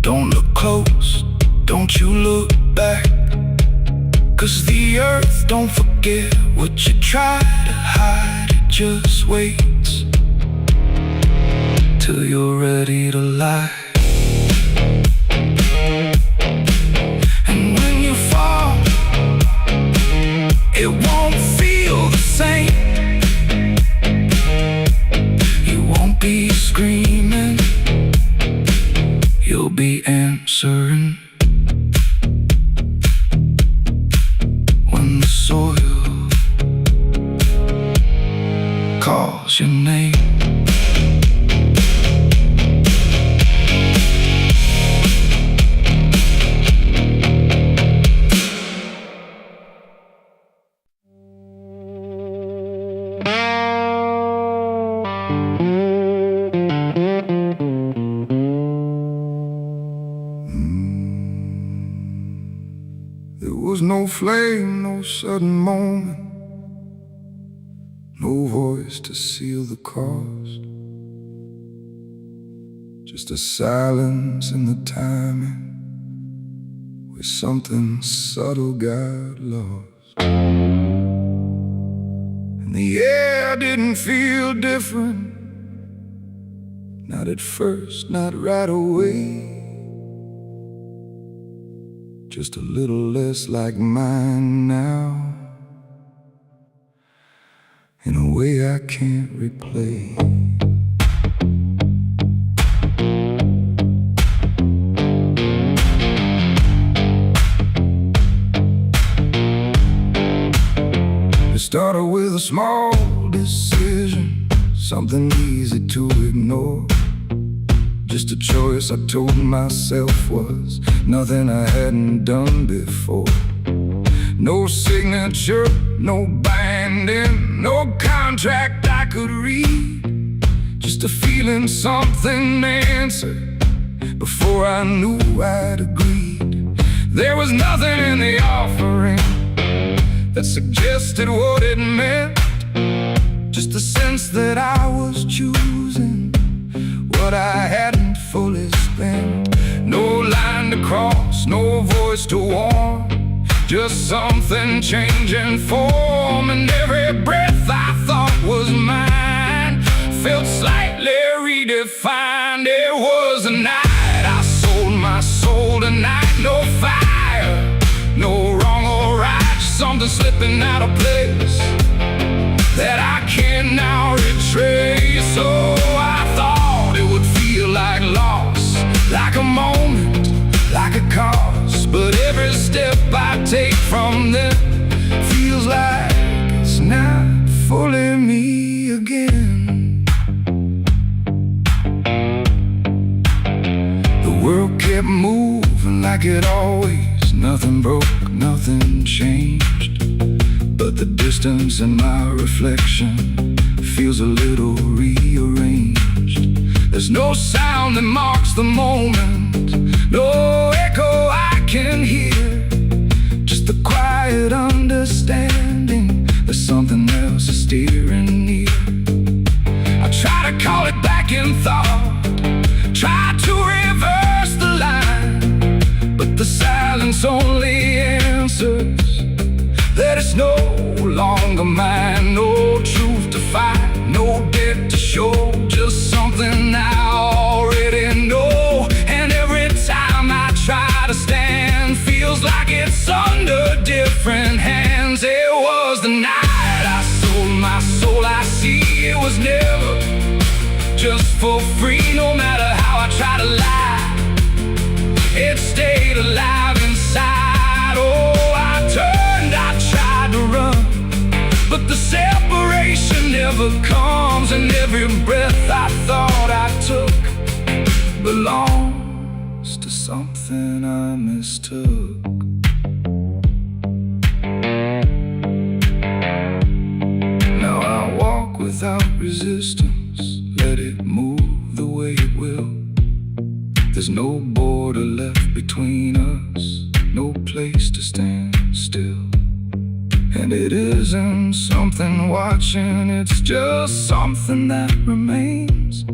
Don't look close, don't you look back, 'cause the earth don't forget what you try to hide. It just waits till you're ready to lie. And when you fall, it won't feel the same. You won't be screaming, you'll be answering. When the soil calls your name. There was no flame, no sudden moment, no voice to seal the cost, just a silence in the timing where something subtle got lost. And the air didn't feel different, not at first, not right away. Just a little less like mine now, in a way I can't replay. It started with a small decision, something easy to ignore. Just a choice I told myself was nothing I hadn't done before. No signature, no binding, no contract I could read. Just a feeling something answered before I knew I'd agreed. There was nothing in the offering
that suggested what it meant. Just a sense that I was choosing what I hadn't fully spent. No line to cross, no voice to warn, just something changing form. And every breath I thought was mine felt slightly redefined. It was a night I sold my soul tonight. No fire, no wrong or right, just something slipping out of place that I can now retrace. So I thought it would feel like loss, like a moment, like a cause. But every step I take from them feels like it's not fully me again. The world kept moving like it always. Nothing broke, nothing changed, but the distance in my reflection feels a little rearranged. There's no sound that marks the moment, no echo I can hear, just the quiet understanding that something else is steering near. I try to call it back in thought, try to reverse the line, but the silence only answers that it's no longer mine. No truth to find, no debt to show, just something I already know. And every time I try to stand, feels like it's under different hands. It was the night I sold my soul. I see it was never just for free. No matter how I try to lie, it stayed alive inside. Oh, I tried to run, but the separation never comes. And every breath I thought I took belongs to something I mistook. Now I walk without resistance, let it move the way it will. There's no border left between us, no place to stand still. And it isn't something watching, it's just something that remains,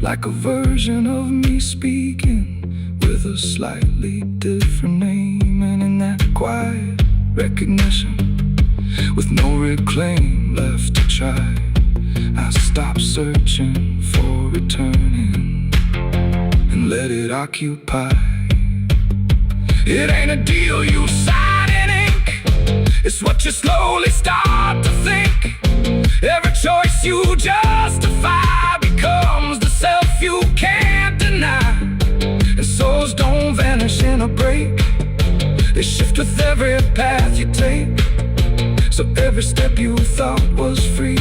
like a version of me speaking with a slightly different name. And in that quiet recognition, with no reclaim left to try, I stop searching for returning and let it occupy. It ain't a deal you sign in ink, it's what you slowly start to think. Every choice you justify becomes the self you can't deny. And souls don't vanish in a break, they shift with every path you take. So every step you thought was free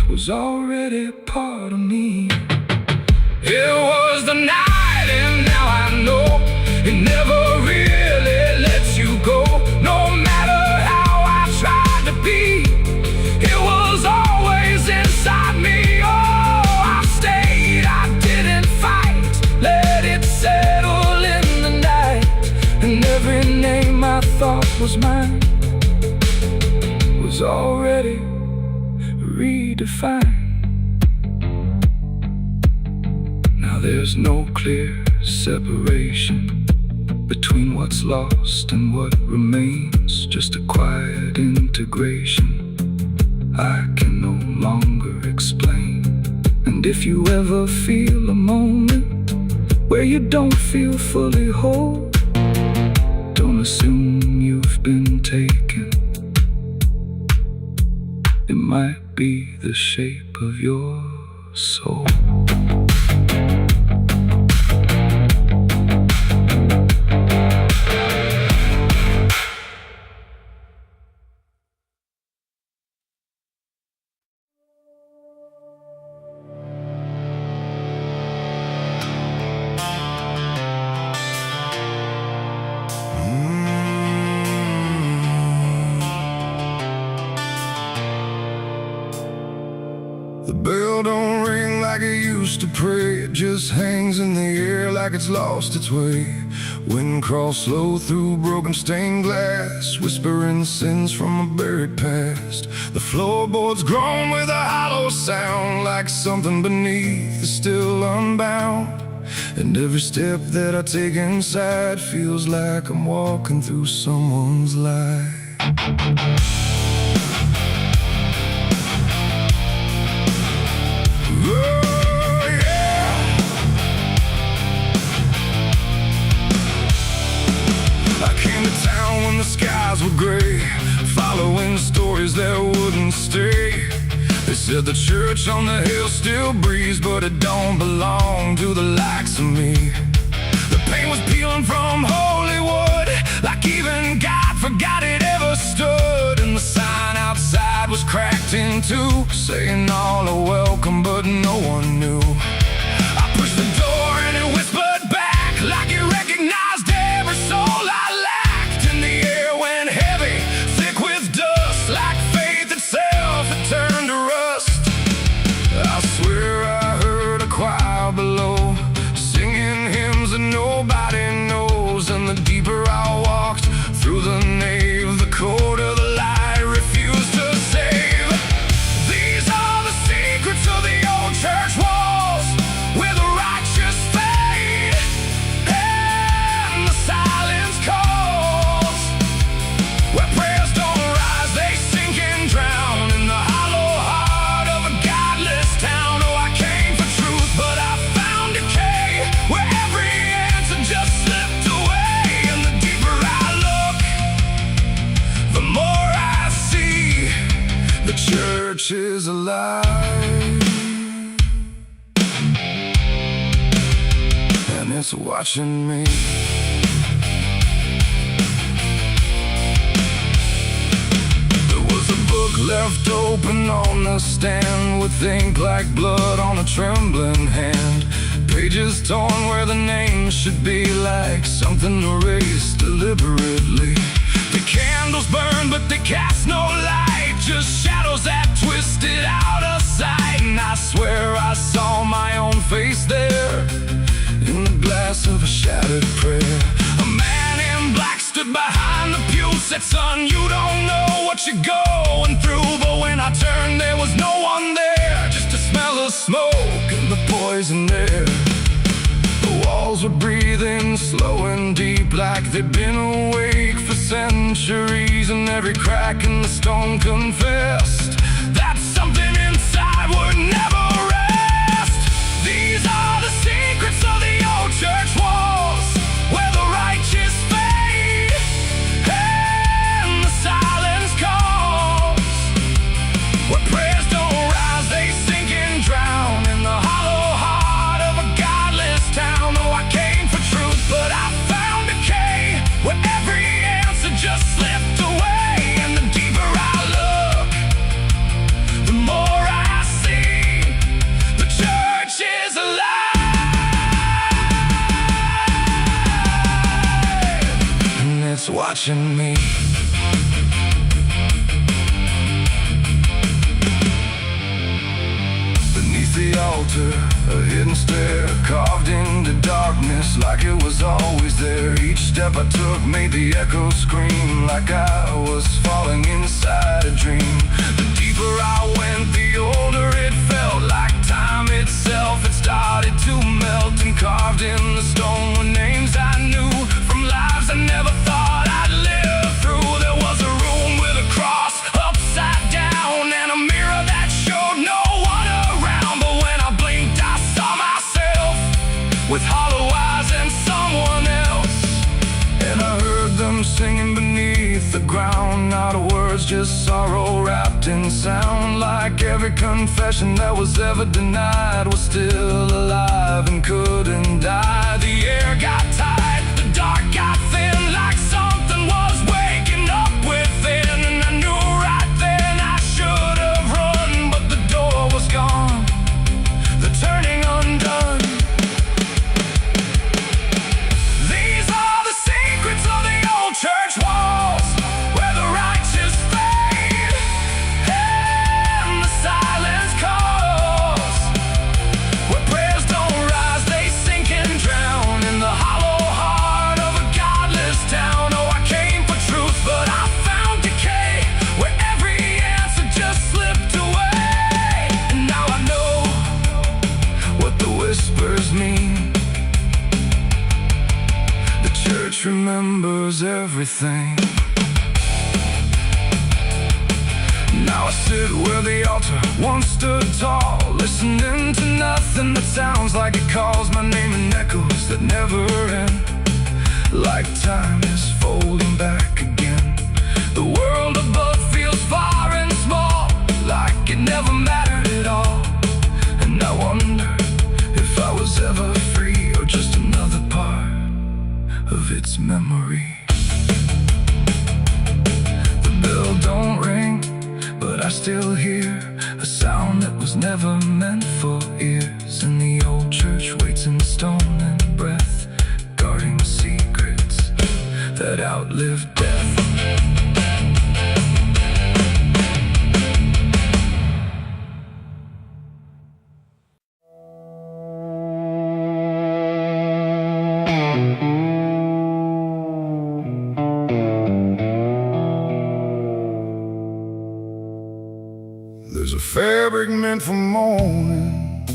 was already part of me. It was the night, and now I know it never really lets you go. No matter how I tried to be, it was always inside me. Oh, I stayed, I didn't fight, let it settle in the night. And every name I thought was mine was already redefined. Now there's no clear separation between what's lost and what remains, just a quiet integration I can no longer explain. And if you ever feel a moment where you don't feel fully whole, don't assume you've been taken. It might be the shape of your soul.
The bell don't ring like it used to pray. It just hangs in the air like it's lost its way. Wind crawls slow through broken stained glass, whispering sins from a buried past. The floorboards groan with a hollow sound, like something beneath is still unbound. And every step that I take inside feels like I'm walking through someone's life. Skies were gray, following stories that wouldn't stay. They said the church on the hill still breathes, but it don't belong to the likes of me. The paint was peeling from Hollywood, like even God forgot it ever stood. And the sign outside was cracked in two, saying all are welcome, but no one knew. I pushed the door and it whispered back, like it recognized every soul I turned to rust. I swear I heard a choir below, singing hymns that nobody knows. And the deeper I walked through the nave, the colder the light refused to save. These are the secrets of the old church walls, where the righteous fade and the silence calls, where prayers don't rise, they sink and drown. Church is alive, and it's watching me. There was a book left open on the stand, with ink like blood on a trembling hand. Pages torn where the names should be, like something erased deliberately. The candles burn, but they cast no light, just shadows that twisted out of sight. And I swear I saw my own face there, in the glass of a shattered prayer. A man in black stood behind the pew, said, "Son, you don't know what you're going through." But when I turned, there was no one there, just a smell of smoke and the poison air. The walls were breathing slow and deep, like they'd been awake for centuries. And every crack in the stone confessed that something inside would never rest. These are the secrets of the old church walls, where the righteous fade and the silence calls, where prayers don't rise, they sink and drown in the hollow heart of a godless town. Oh, I came for truth, but I found decay, where every answer just slipped away. And the deeper I look, the more I see the church is alive, and it's watching me. Beneath the altar, a hidden stair, carved into darkness like it was always there. Each step I took made the echoes scream, like I was falling inside a dream. The deeper I went, the older it felt, like time itself had started to melt. And carved in the stone were names I knew, from lives I never thought I'd live through. There was a room with a cross upside down, and a mirror that showed no one around. But when I blinked, I saw myself with hollow eyes and someone else. And I heard them singing beneath the ground, not a words, just sorrow wrapped in sound. Like every confession that was ever denied was still alive and couldn't die. The air got tight, the dark got thin, like something was waking up within. And I knew right then I should have run, but the door was gone, the turning undone. These are the secrets of the old church walls, where the righteous fade and the silence calls, where prayers don't rise, they sink and drown in the hollow
everything. Now I sit where the altar once stood tall, listening to nothing that sounds like it calls my name in echoes that never end. Like time is folding back again. The world above feels far and small, like it never mattered at all. And I wonder if I was ever free, or just another part of its memory. The bell don't ring, but I still hear a sound that was never meant for ears. And the old church waits in stone and breath, guarding secrets that outlive death.
There's a fabric meant for mourning,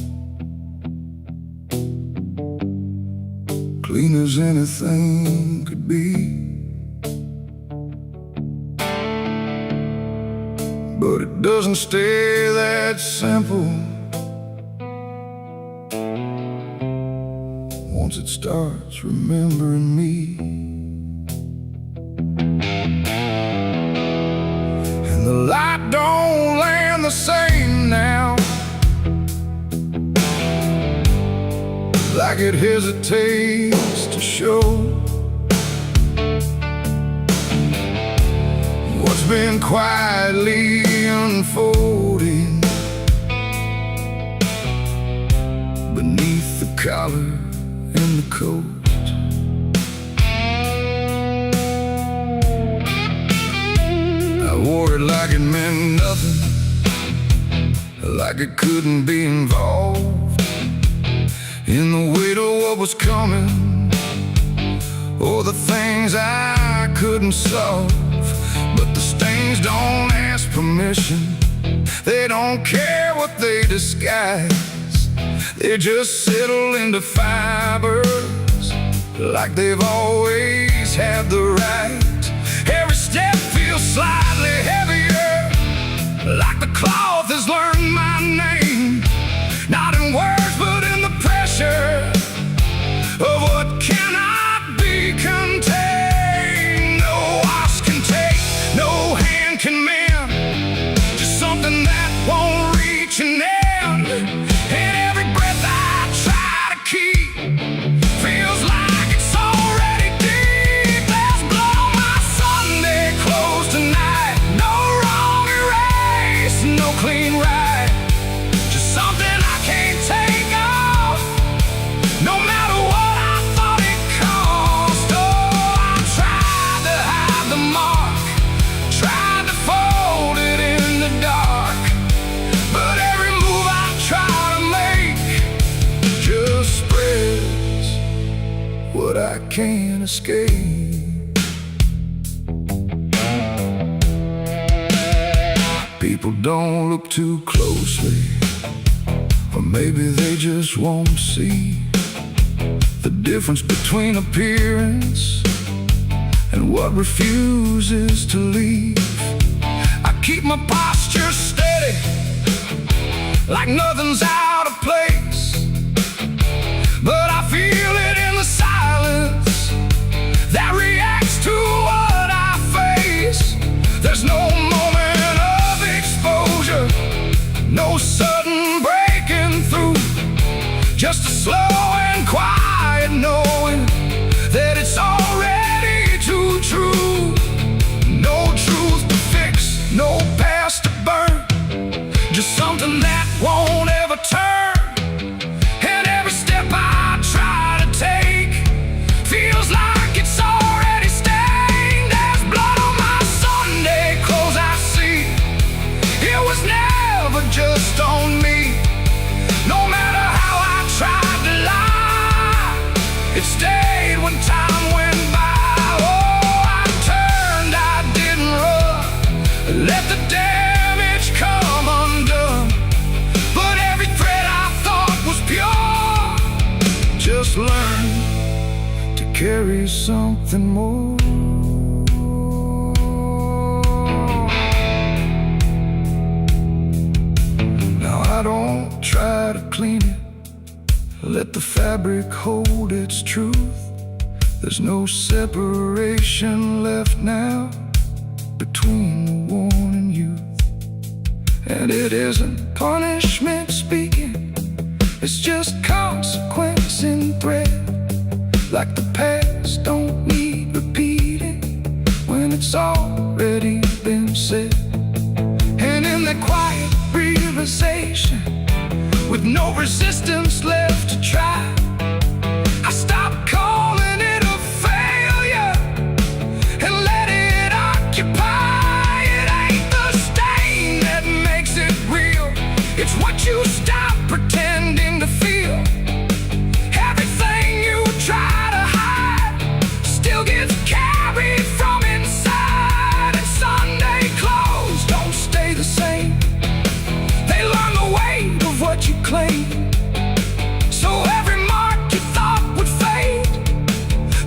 clean as anything could be, but it doesn't stay that simple. Once it starts remembering me, and the light don't land the same now, like it hesitates to show what's been quietly unfolding beneath the collar and the coat. I wore it like it meant nothing, like it couldn't be involved in the weight of what was coming, or the things I couldn't solve. But the stains don't ask permission, they don't care what they disguise. They just settle into fibers, like they've always had the right. Every step feels slightly heavier, like the cloth has learned my name, not in words but in the pressure of what cannot be contained. No wash can take, no hand can mend, just something that won't reach an end. And every breath I try to keep feels like it's already deep. There's blood on my Sunday clothes tonight, no wrong erase, no clean right, just something I can't take off, no matter what I thought it cost. Oh, I tried to hide the mark, tried to fold it in the dark, but every move I try to make just spreads what I can't escape. People don't look too closely, or maybe they just won't see the difference between appearance and what refuses to leave. I keep my posture steady, like nothing's out of place, but I feel it in the silence that reacts to what I face. There's no moment of exposure, no sudden breaking through, just a slow and quiet knowing that it's already too true. No truth to fix, no past to burn, just something that won't ever turn. And every step I try to take feels like it's already stained. There's blood on my Sunday clothes I see, it was never just on me. No matter how I tried to lie, it stayed when time went by. Oh, I turned, I didn't run, let the damage come undone. But every thread I thought was pure just learned to carry something more.
clean it. Let the fabric hold its truth. There's no separation left now between the worn and youth. And it isn't punishment speaking, it's just consequence in thread. Like the past don't need repeating when it's already been said. And in that quiet realization, with no resistance left to try, I stopped calling it a failure and let it occupy. It ain't the stain that makes it real, it's what you stop pretending to feel. Everything you try to hide still gets carried from inside. And Sunday clothes don't stay the same, they learn the weight of what you claim. So every mark you thought would fade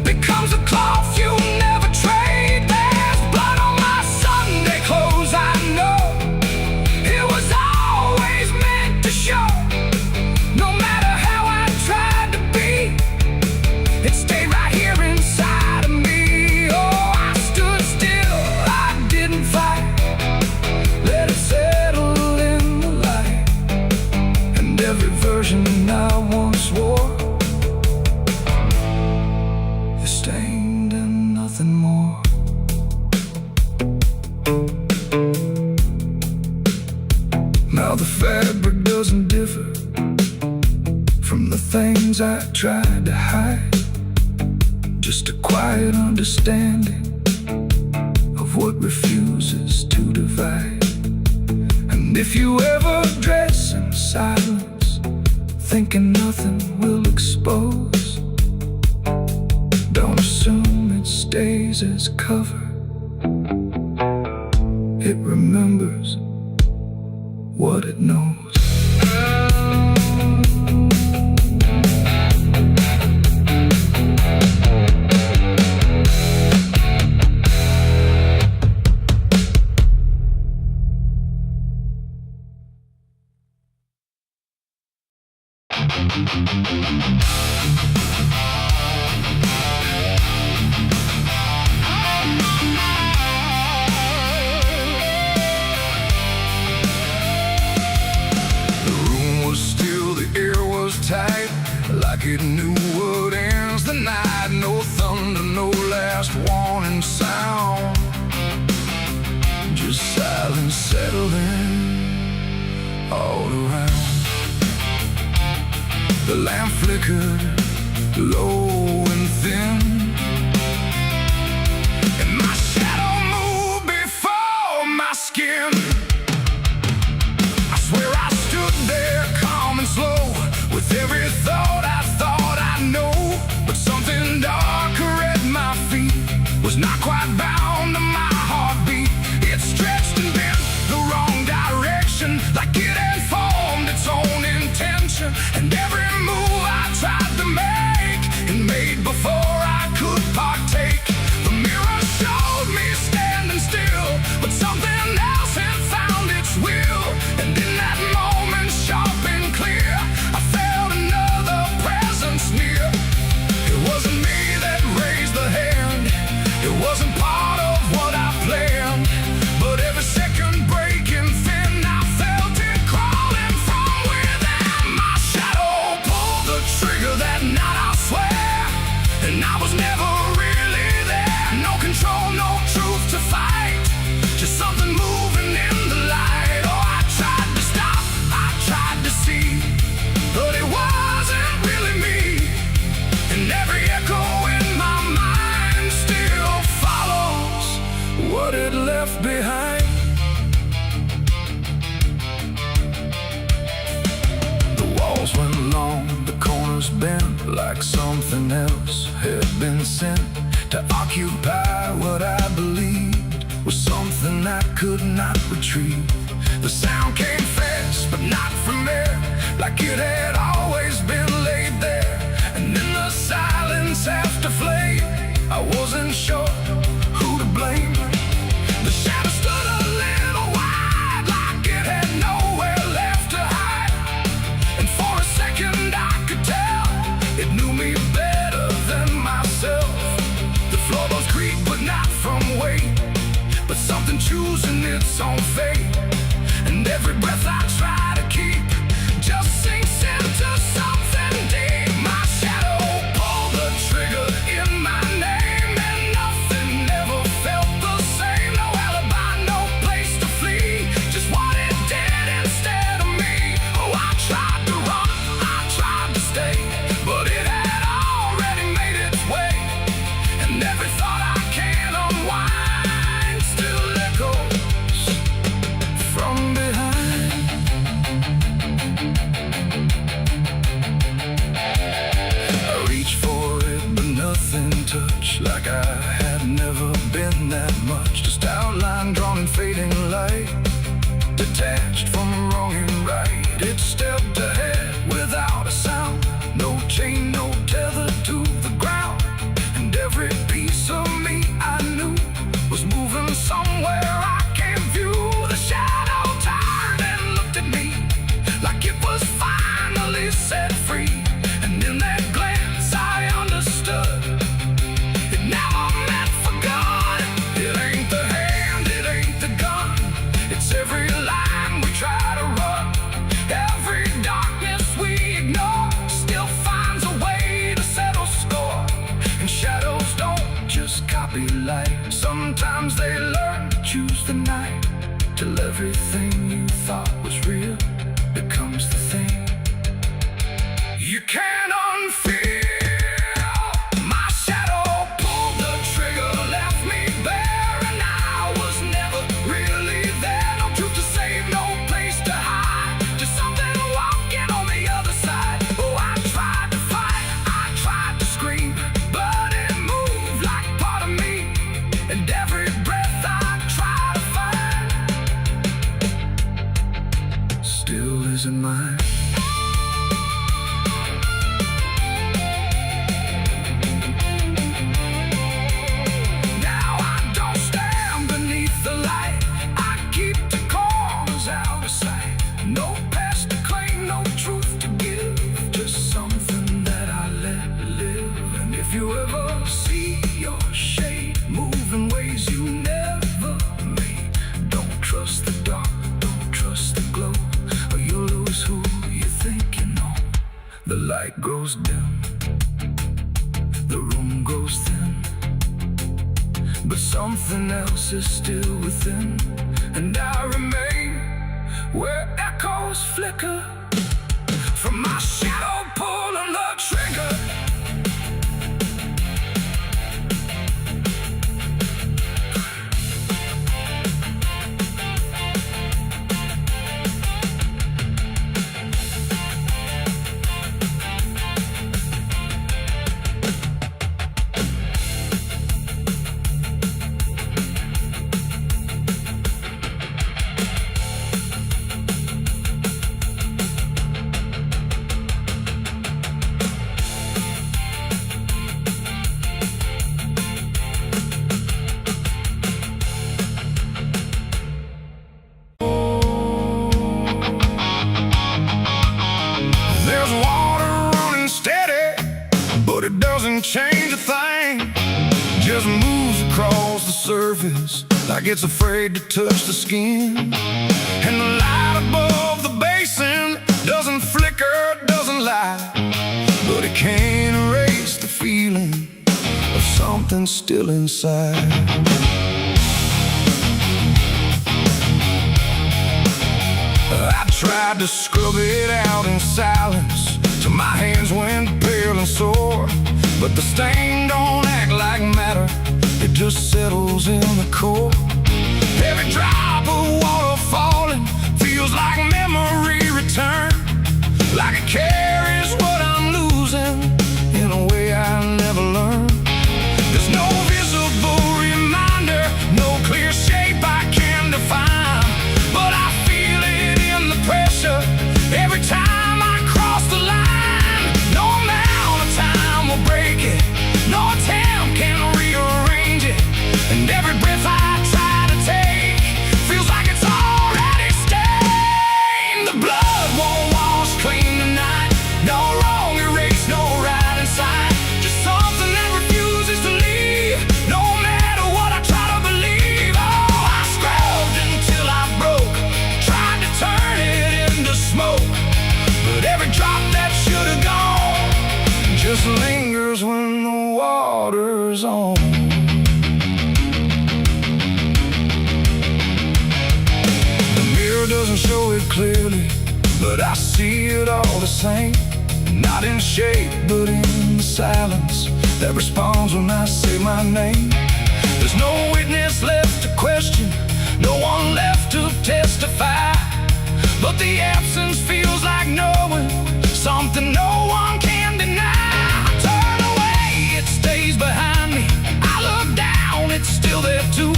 becomes a cloth you never trade. There's blood on my Sunday clothes, I know. It was always meant to show. No matter how I tried to be, it stayed right here inside of me. Oh, I stood still, I didn't fight, let it settle in the light. And every version I once wore is stained and nothing more. Now the fabric doesn't differ from the things I tried to hide. Just a quiet understanding of what refuses to divide. And if you ever dress in silence, thinking nothing will expose, don't assume it stays as cover. It remembers what it knows. Like it knew what ends the night. No thunder, no last warning sound, just silence settling all around. The lamp flickered low and thin, and my shadow moved before my skin. I swear I stood there calm and slow, with every thought I know. But something darker at my feet was not quite bound to my heartbeat. It stretched and bent the wrong direction, like it had formed its own intention. And every move I tried to make, and made before I could partake. The mirror showed me standing still, but something else had found its will. And in that moment, sharp and clear, I felt another presence near. It wasn't me that raised the hand, it wasn't part of what I planned. But every second breaking thin, I felt it crawling from within. My shadow pulled the trigger that night, I swear, and I was never really there. No control, no truth to fight, just something moving in the light. Oh, I tried to stop, I tried to see, but it wasn't really me. And every echo in my mind still follows what it left behind. The walls went long, the corners bent, like something else had been sent to occupy what I believed was something I could not retrieve. The sound came fast, but not from there, like it had always been laid there. And in the silence after flame, I wasn't sure who to blame. The shadow stood a little wide, like it had nowhere left to hide. And for a
every breath I try to keep just sinks into something deep. My shadow pulled the trigger in my name, and nothing ever felt the same. No alibi, no place to flee, just what it did instead of me. Oh, I tried to run, I tried to stay, but it had already made its way. And every thought I can unwind still echoes from behind. I reached for it, but nothing touched, like I had never been that much. Just outline drawn in fading light, detached from wrong and right. It stepped ahead without a sound, no chain, no tether to the ground. And every piece of me I knew was moving somewhere I can't view. The shadow turned and looked at me like it was finally set free. And in that glance I understood it never meant for good. It ain't the hand, it ain't the gun, it's every line we try to run. Every darkness we ignore still finds a way to settle score. And shadows don't just copy light, sometimes they learn to choose the night, till everything you thought was real becomes the thing you can't unfeel. My shadow pulled the trigger, left me bare, and I was never really there. No truth to save, no place to hide, just something walking on the other side. Oh, I tried to fight, I tried to scream, but it moved like part of me. And every breath I try to find still isn't mine. Now I don't stand beneath the light, I keep the corners out of sight. No past to claim, no truth to give, just something that I let live. And if you ever see your shade move in ways you never made, don't trust the dark, don't trust the glow, or you'll lose who you think you know. The light grows dim, the room grows thin, but something else is still within. And I remain where echoes flicker from my shadow pulling the trigger. There's water running steady, but it doesn't change a thing. Just moves across the surface like it's afraid to touch the skin. And the light above the basin doesn't flicker, doesn't lie, but it can't erase the feeling of something still inside. I tried to scrub it out in silence till my hands went pale and sore, but the stain don't act like matter, it just settles in the core. Every drop of water falling feels like memory return, like it carries what I'm losing in a way I never learned. There's no visible reminder, no clear shape I can define, but I feel it in the pressure every time I cross the line. No amount of time will break it, no attempt can rearrange it. And every breath I try to take
colors on. The mirror doesn't show it clearly, but I see it all the same. Not in shape, but in the silence that responds when I say my name. There's no witness left to question, no one left to testify, but the absence feels like knowing something no one can deny. I turn away, it stays behind me. I look down, it's still there too,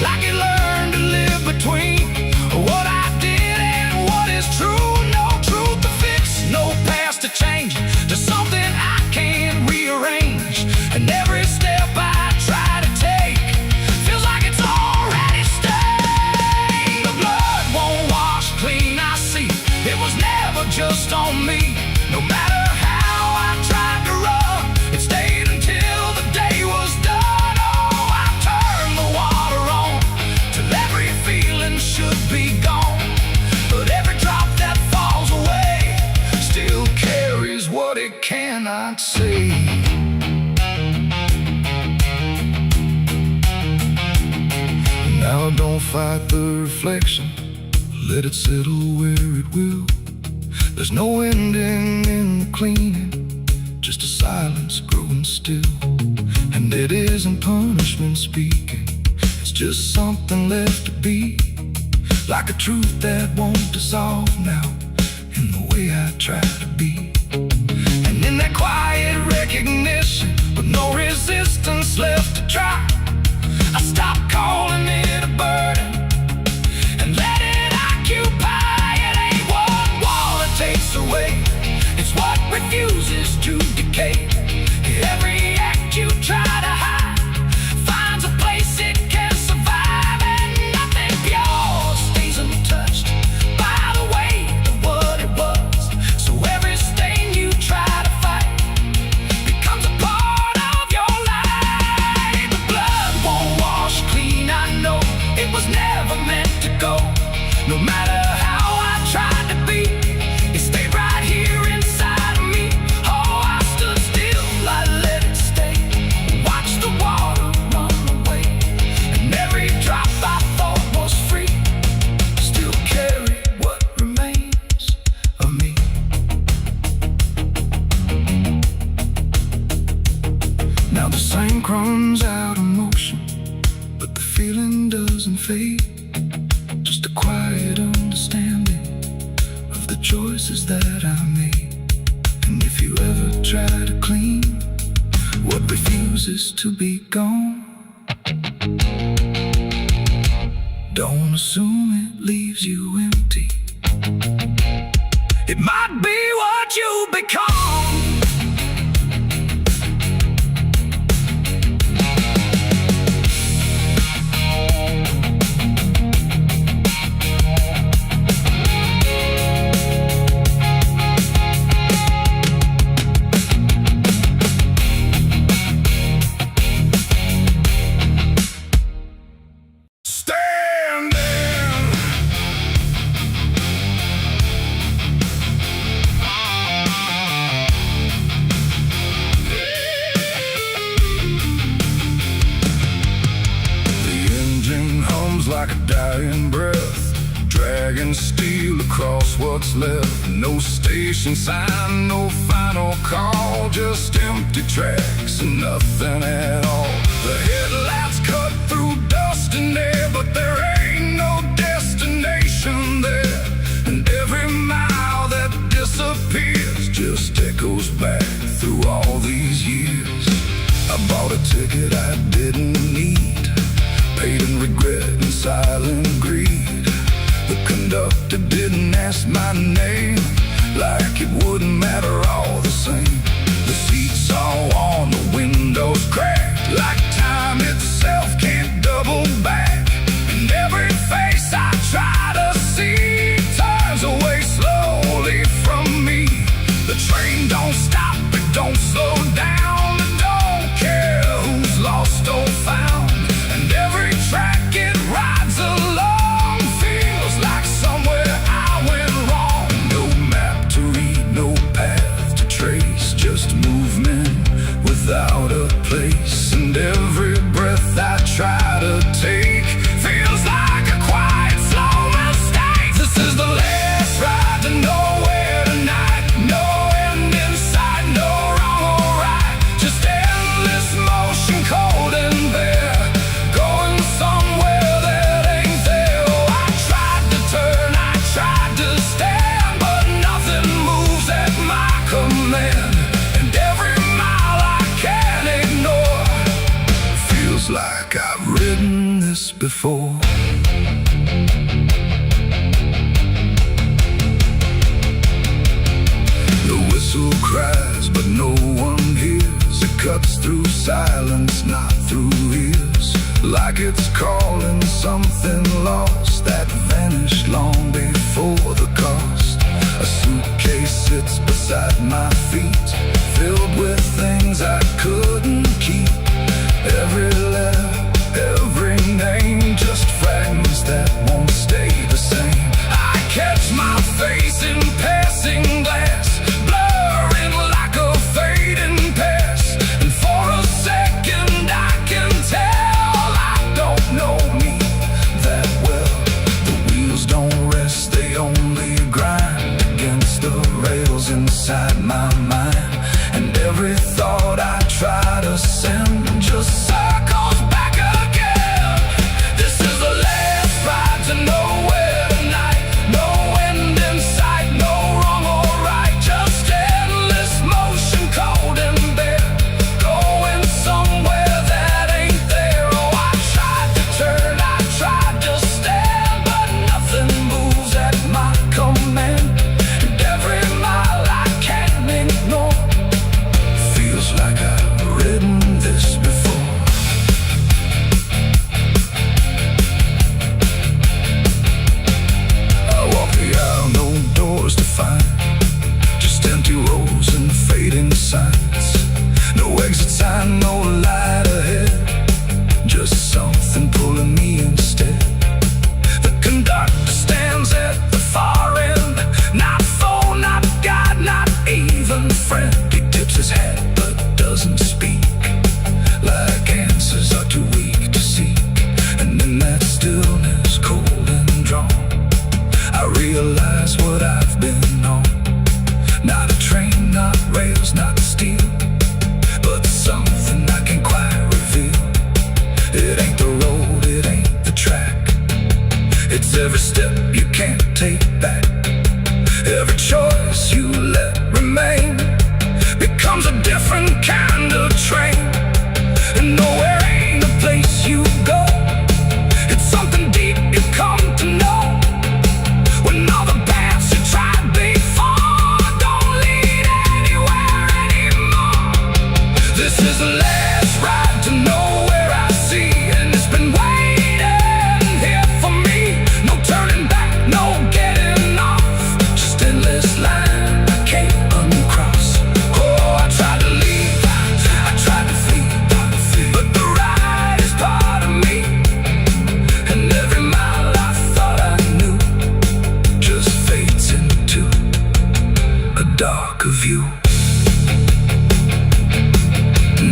like it learned to live between what I did and what is true. No truth to fix, no past to change, to something I can't rearrange. And every step I try to take feels like it's already stained. The blood won't wash clean, I see. It was never just on me. No matter how I tried to run, it stayed until the day was done. Oh, I turned the water on till every feeling should be gone, but every drop that falls away still carries what it cannot see. Now don't fight the reflection, let it settle where it will. There's no ending in the cleaning, just a silence growing still. And it isn't punishment speaking, it's just something left to be, like a truth that won't dissolve now in the way I try to be. And in that quiet recognition, with no resistance left to try, I stop calling it a burden and let it occupy. It ain't what wall it takes away, it's what refuses to decay. Every act you try to hide finds a place it can survive, and nothing pure stays untouched by the weight of what it was. So every stain you try to fight becomes a part of your life. The blood won't wash clean, I know. It was never meant to go. No matter how I tried to be, it stayed right here inside of me. Oh, I stood still, I let it stay. Watched the water run away, and every drop I thought was free still carried what remains of me. Now the sink runs out of motion, but the feeling doesn't fade. Just a quiet understanding of the choices that I made. And if you ever try to clean what refuses to be gone, don't assume it leaves you empty. It might be what you become. Like a dying breath, dragging steel across what's left. No station sign, no final call, just empty tracks and nothing at all. The headlights cut through dust and air, but there ain't no destination there. And every mile that disappears just echoes back through all these years. I bought a ticket I didn't need, paid in regret and silent greed. The conductor didn't ask my name, like it wouldn't matter all the same. The seats all on, the windows cracked, like time itself can't double back. And every face I try to see turns away slowly from me. The train don't stop, it don't slow down, it don't care who's lost or found. And every track it rides along feels like somewhere I went wrong. No map to read, no path to trace, just movement without a place. before. The whistle cries, but no one hears. It cuts through silence, not through ears. Like it's calling something lost that vanished long before the cost. A suitcase sits beside my feet, filled with things I couldn't keep. Every letter, every name, just fragments that won't stay the same. I catch my face in passing glass, blurring like a fading past. And for a second I can tell I don't know me that well. The wheels don't rest, they only grind against the rails inside my mind. And every thought I try to send just circles back again. This is the last ride to nowhere tonight. No end in sight, no wrong or right. Just endless motion, cold and bare, going somewhere that ain't there. Oh, I tried to turn, I tried to stand, but nothing moves at my command. And every mile I can't ignore feels like I've ridden this before. I walk the aisle, no doors to find, just empty rows and fading signs. No exit sign, no light ahead, just something pulling me instead. The conductor stands at the far end, not foe, not guide, not even friend. He tips his hat but doesn't speak, like answers are too weak to seek. And in that stillness, cold and drawn, I realize what I've been on. Not a train, not rails, not steel, but something I can't quite reveal. It ain't the road, it ain't the track, it's every step you can't take back. Every choice you let remain becomes a different kind of train. And nowhere ain't a place you go, it's something deep you come to know. When all the paths you tried before don't lead anywhere anymore. This is the last ride to nowhere I see, and it's been waiting here for me. No turning back, no getting off, just endless line I can't uncross. Oh, I tried to leave, I tried to flee, but the ride is part of me. And every mile I thought I knew just fades into a darker view.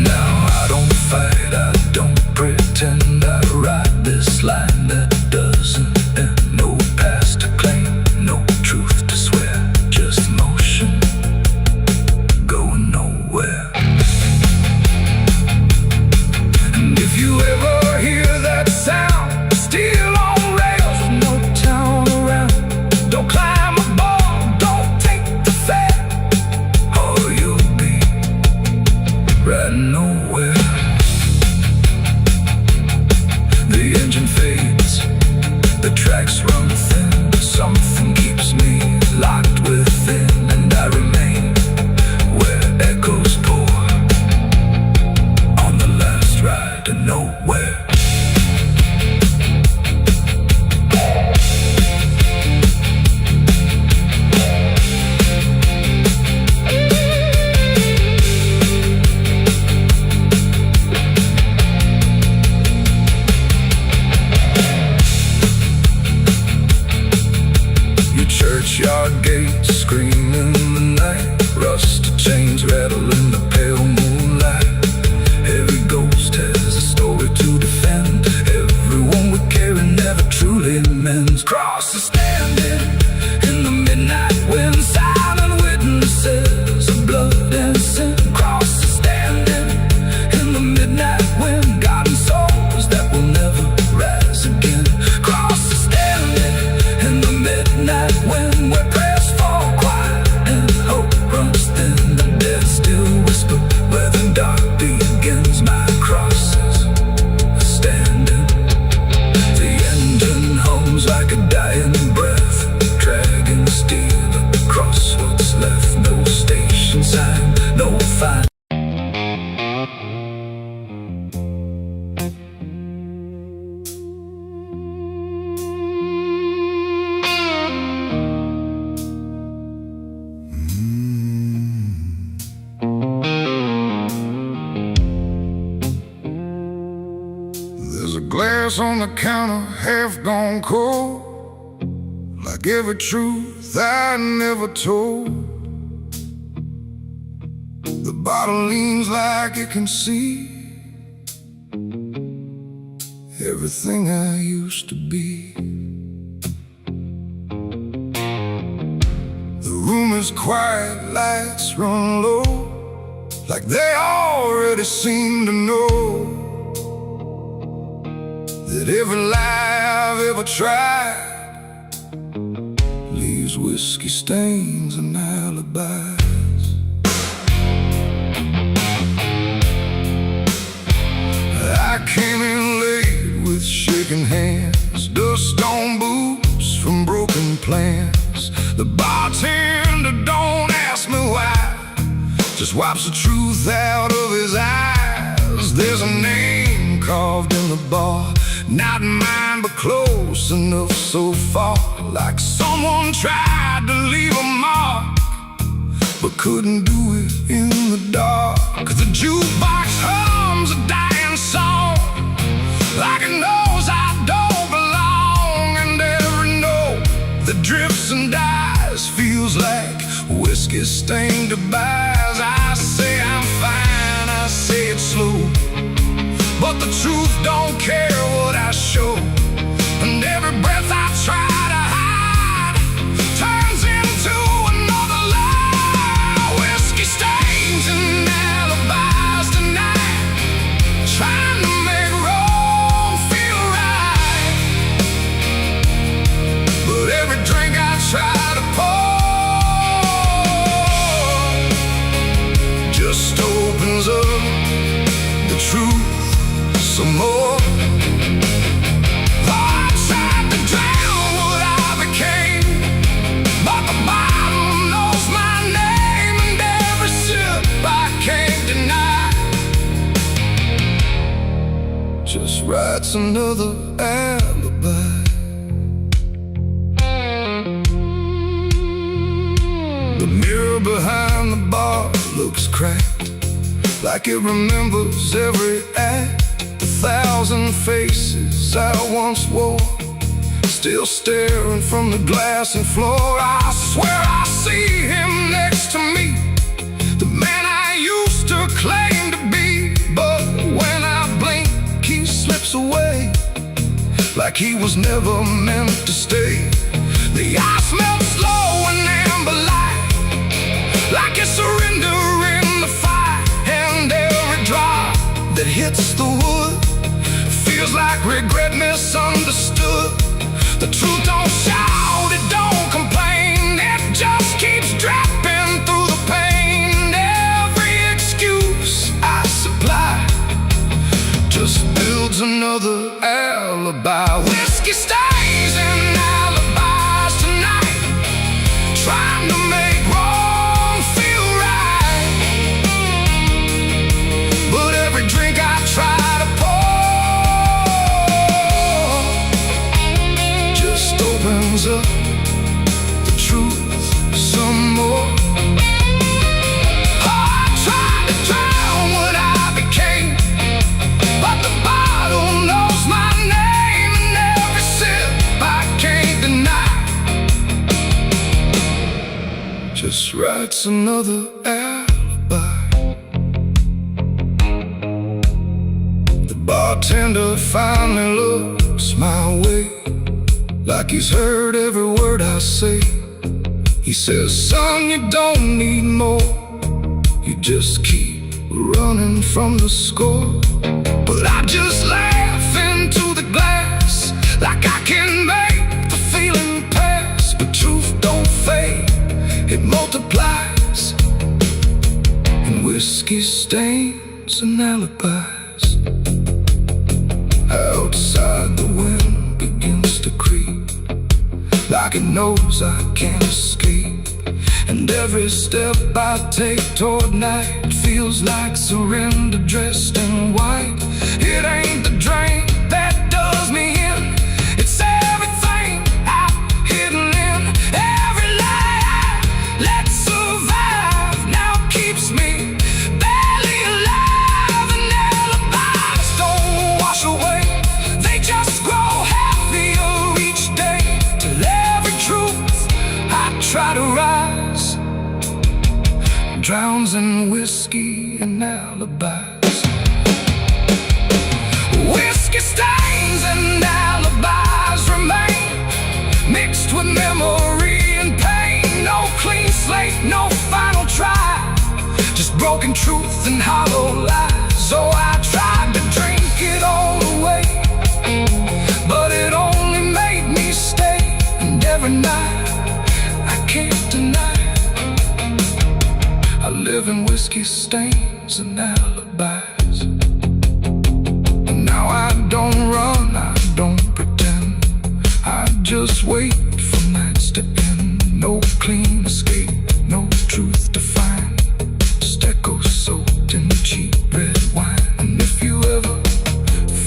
Now I don't fight, I don't pretend, I ride this line that doesn't end. No past to claim, no truth to swear, just motion going nowhere. And if you ever hear that sound, steel on rails with no town around, don't climb aboard, don't take the fare, or you'll be riding nowhere. The engine fades, the tracks run thin, something keeps me locked within, and I remain where echoes pour on the last ride to nowhere. Your churchyard gates scream in the night, rusted chains rattle in the pale moonlight. Every ghost has a story to defend, everyone we carry never truly mends. Crosses standing in the midnight wind, silent witnesses of blood and sin. Crosses standing in the midnight wind, guarding souls that will never rise again. Crosses standing in the midnight wind, where prayers fall quiet and hope runs thin. The dead still whisper where the dark begins. My cross is standing dying breath, dragging steel at the crossroads left. No station sign, no fine.
There's a glass on the counter, half gone cold, like every truth I never told. The bottle leans like it can see everything I used to be. The room is quiet, lights run low, like they already seem to know that every lie I've ever tried leaves whiskey stains and alibis. I came in late with shaking hands, dust on boots from broken plans. The bartender don't ask me why, just wipes the truth out of his eyes. There's a name carved in the bar, not mine but close enough so far, like someone tried to leave a mark but couldn't do it in the dark. The jukebox hums a dying song, like it knows I don't belong, and every note that drifts and dies feels like whiskey stained goodbyes. I say I'm fine, I say it slow, but the truth don't care what I show, and every breath I try to hide turns into another lie. Whiskey stains and alibis tonight, trying to make wrong feel right. But every drink I try to pour just opens up the truth some more. I tried to drown what I became, but the bottle knows my name, and every sip I can't deny just writes another alibi. The mirror behind the bar looks cracked, like it remembers every act. 1,000 faces I once wore, still staring from the glass and floor. I swear I see him next to me, the man I used to claim to be. But when I blink, he slips away, like he was never meant to stay. The ice melts slow and amber light, like a surrender in the fire, and every drop that hits the wood feels like regret misunderstood. The truth don't shout, it don't complain, it just keeps dropping through the pain. Every excuse I supply just builds another alibi. Whiskey stains and alibis tonight, trying to make wrong feel right. But every drink I try to opens up the truth some more. I tried to drown what I became, but the bottle knows my name, and every sip I can't deny just writes another alibi. The bartender finally looks my way, like he's heard every word I say. He says, son, you don't need more, you just keep running from the score. But I just laugh into the glass, like I can make the feeling pass. But truth don't fade, it multiplies, and whiskey stains and alibis. Outside the wind begins to creep, like it knows I can't escape. And every step I take toward night feels like surrender dressed in white. It ain't the drink that does me in, it's everything I've hidden in. Every lie I let survive now keeps me barely alive. And alibis don't wash away, they just grow heavier each day. Till every truth I try to rise drowns in whiskey and alibis. Whiskey stains and alibis remain, mixed with memory and pain. No clean slate, no final try, just broken truth and hollow lies. So I tried to drink it all away, but it only made me stay. And every night I can't deny I live in whiskey stains and alibis. And now I don't run, I don't pretend, I just wait for nights to end. No clean escape, no truth to find, just echoes soaked in cheap red wine. And if you ever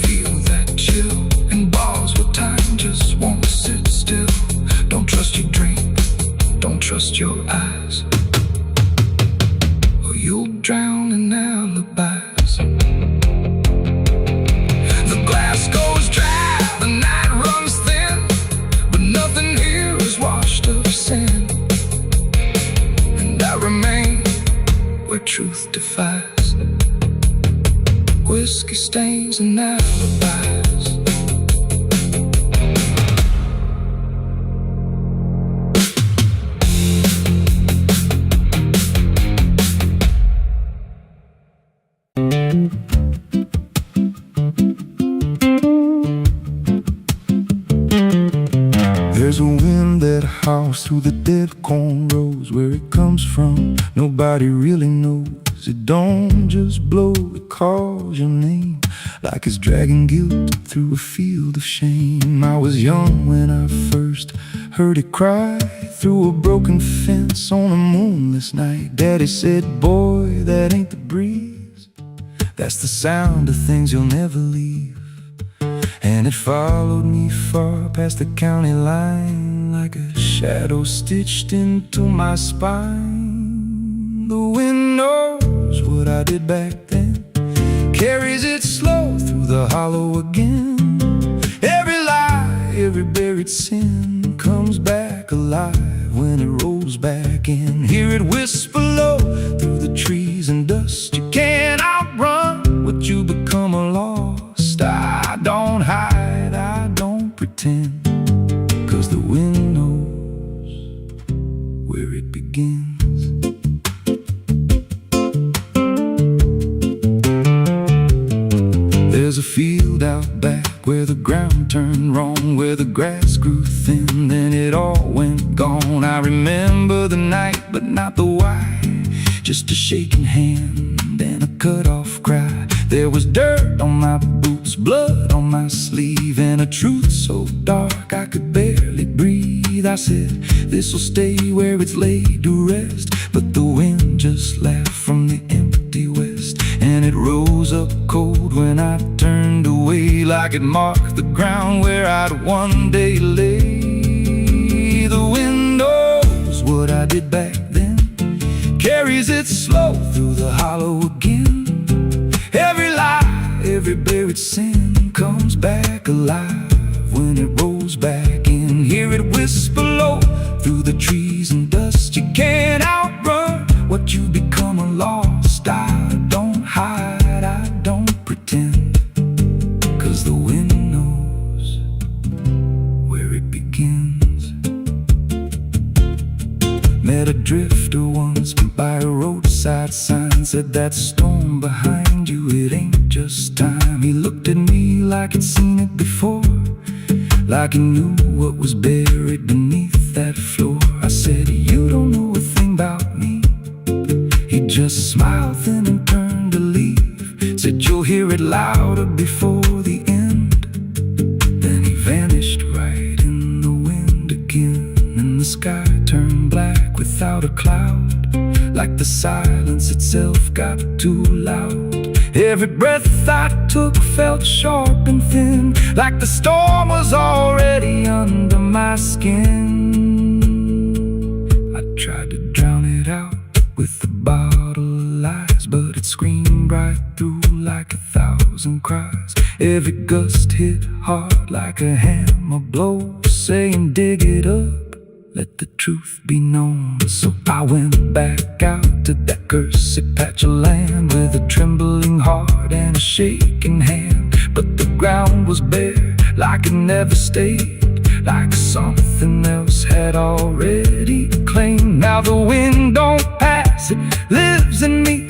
feel that chill in bars where time just won't sit still, don't trust your drink, don't trust your eyes, you'll drown in alibis. The glass goes dry, the night runs thin, but nothing here is washed of sin. And I remain where truth defies, whiskey stains and alibis.
There's a wind that howls through the dead corn rows. Where it comes from, nobody really knows. It don't just blow, it calls your name, like it's dragging guilt through a field of shame. I was young when I first heard it cry through a broken fence on a moonless night. Daddy said, boy, that ain't the breeze, that's the sound of things you'll never leave. And it followed me far past the county line, like a shadow stitched into my spine. The wind knows what I did back then, carries it slow through the hollow again. Every lie, every buried sin comes back alive when it rolls back in. Hear it whisper low through the trees and dust. You can't outrun what you become lost. I don't hide, I don't pretend, 'cause the wind knows where it begins. There's a field out back where the ground turned wrong, where the grass grew thin, then it all went gone. I remember the night, but not the why, just a shaking hand and a cut-off cry. There was dirt on my boots, blood on my sleeve, and a truth so dark I could barely breathe. I said, this'll stay where it's laid to rest, but the wind just laughed from the empty west, and it rose up cold when I turned away, like it marked the ground where I'd one day lay. The wind knows what I did back then, carries it slow through the hollow again. Every lie, every buried sin comes back alive when it rolls back in. Hear it whisper low through the trees and dust. You can't outrun what you become lost. I don't hide, I don't pretend, 'cause the wind knows where it begins. Met a drifter once by a roadside sign, said that storm behind you, it ain't just time. He looked at me like he'd seen it before, like he knew what was buried beneath that floor. I said, you don't know a thing about me. He just smiled then and turned to leave, said you'll hear it louder before the end. Then he vanished right in the wind again. and the sky turned black without a cloud. Like the silence itself got too loud. Every breath I took felt sharp and thin, like the storm was already under my skin. I tried to drown it out with a bottle of lies, but it screamed right through like 1,000 cries. Every gust hit hard like a hammer blow, saying dig it up, let the truth be known. So I went back out to that cursed patch of land with a trembling heart and a shaking hand. But the ground was bare, like it never stayed, like something else had already claimed. Now the wind don't pass, it lives in me,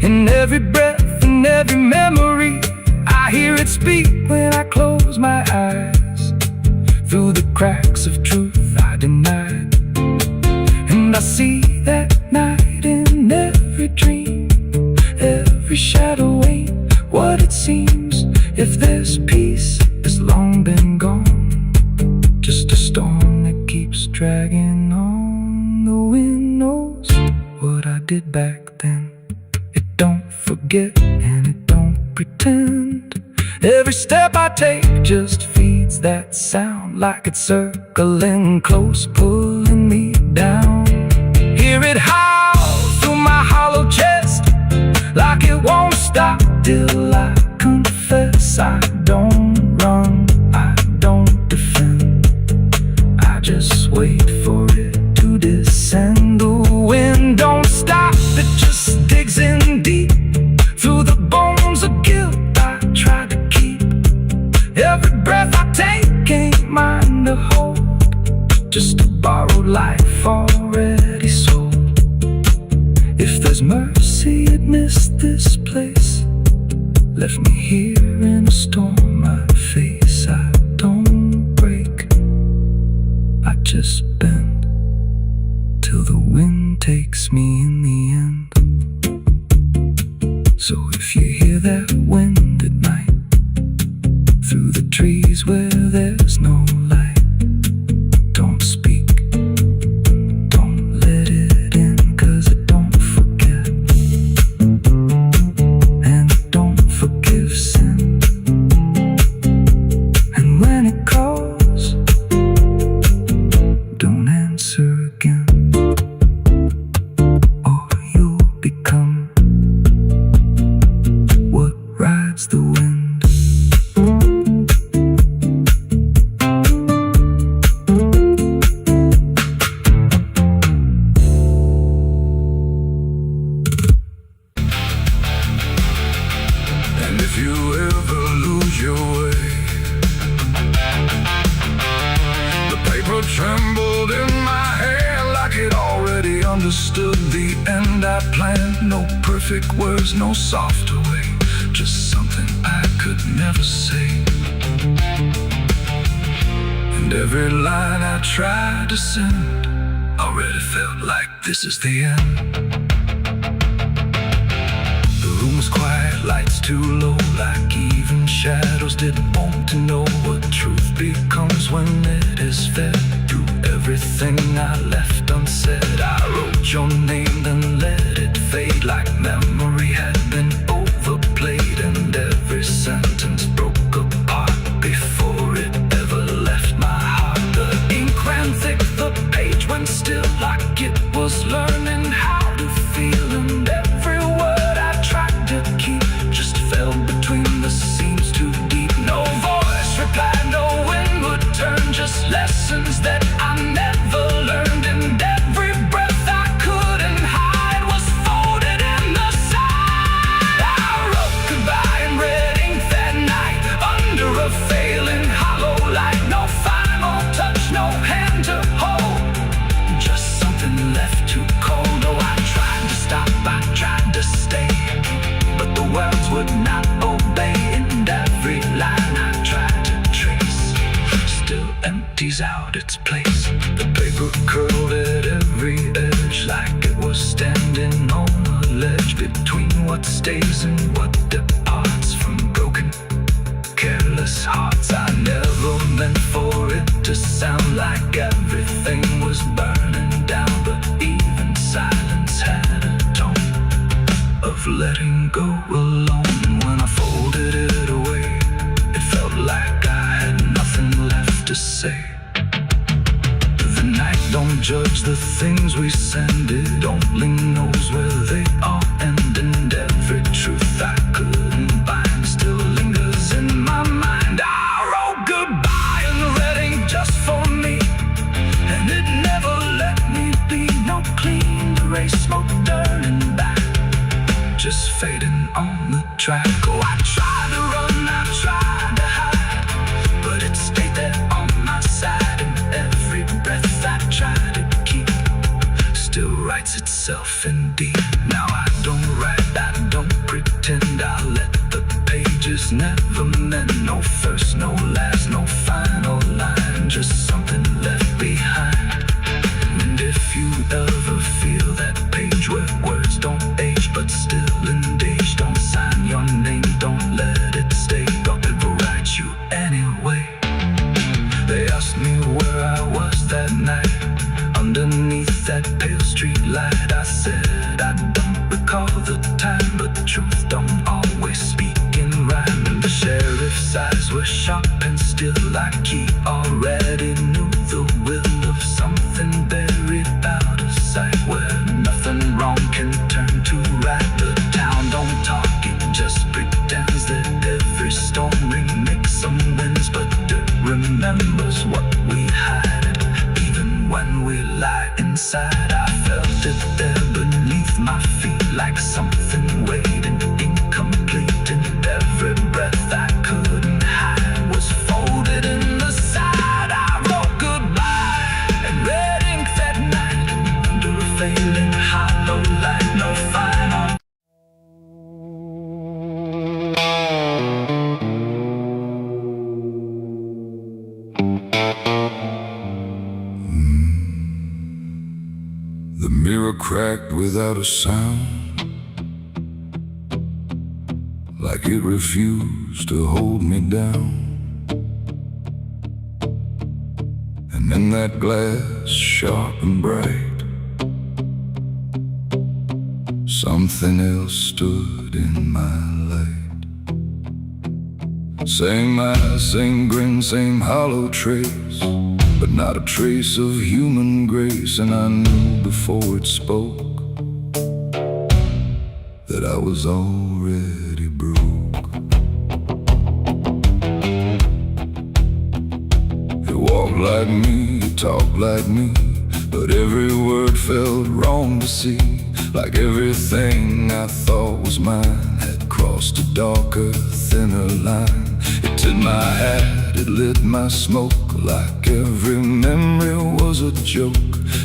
in every breath and every memory. I hear it speak when I close my eyes, through the cracks of truth I denied. And I see that night in every dream, every shadow ain't what it seems. If there's peace, it's long been gone, just a storm that keeps dragging on. The wind knows what I did back then. It don't forget and it don't pretend. Every step I take just feeds that sound, like it's circling close, pulling me down. Hear it howl through my hollow chest, like it won't stop till I confess. I don't run, I don't defend, I just wait for it to descend. The wind don't stop, it just digs in deep, through the bones of guilt I try to keep. Every breath I take ain't mine to hold, just a borrowed life already sold. If there's mercy, it missed this place, left me here in a storm I face. I don't break, I just bend, till the wind takes me in the end. So if you hear that wind at night, through the trees where there's no light, don't speak, don't let it in, 'cause it don't forget, and it don't forgive sin. And when it calls, don't answer again, or you'll become what rides the wind.
And if you ever lose your way, the paper trembled in my hand like it already understood the end I planned. No perfect words, no softer way, just something I could never say. And every line I tried to send already felt like this is the end. The room was quiet, lights too low, like even shadows didn't want to know what truth becomes when it is fed. Through everything I left unsaid, I wrote your name, then let it fade, like memory had been overplayed. And every sentence broke apart before it ever left my heart. The ink ran thick, the page went still, like it was learning how to feel. And every word I tried to keep just fell between the seams too deep. No voice replied, no wind would turn, just lessons that I never learned. And every breath I couldn't hide was folded in the side. I wrote goodbye in red ink that night, under a failing hollow light. No final touch, no hand to hold, just something left too cold. Oh, I tried to stop, I tried to stay, but the words would not obey. And every line I tried to trace still empties out its place. The paper curled at every edge, like it was standing on a ledge between what stays and what departs from broken, careless hearts. I never meant for it to sound like everything
was burning down, but even silence had a tone of letting go alone. When I folded it away, it felt like I had nothing left to say. The night don't judge the things we send, it only knows where they all end. And every truth I couldn't bind still lingers in my mind. I wrote goodbye in red ink just for me, and it never let me be. No clean erase, smoke turning back, just fading on the track. Oh, I tried to run, I tried to hide, but it stayed there on my side. And every breath I tried to keep still writes itself indeed. Now I don't write, I don't pretend. I let the pages never mend. No first, no last, no final line, just something left behind. And if you ever feel that page where words don't age but still engage, don't sign your name, don't let it stay. God will write you anyway. They asked me where I was that night, underneath that pale street light. I said I don't recall the time, but the truth don't always speak in rhyme. And the sheriff's eyes were sharp and still, like he already knew the will of something buried out of sight, where nothing wrong can turn to right. The town don't talk, it just pretends that every storm remakes some winds, but it remembers what we hide. Even when we lie inside, I felt it there beneath my feet, like something waiting incomplete. And every breath I couldn't hide was folded in the side. I wrote goodbye in red ink that night, under a failing hollow light. No final.
The mirror cracked without a sound, like it refused to hold me down. And in that glass, sharp and bright, something else stood in my light. Same eyes, same grin, same hollow trace, but not a trace of human grace. And I knew before it spoke that I was already broke. It walked like me, it talked like me, but every word felt wrong to see. Like everything I thought was mine had crossed a darker, thinner line. It tipped my hat, it lit my smoke, like every memory was a joke.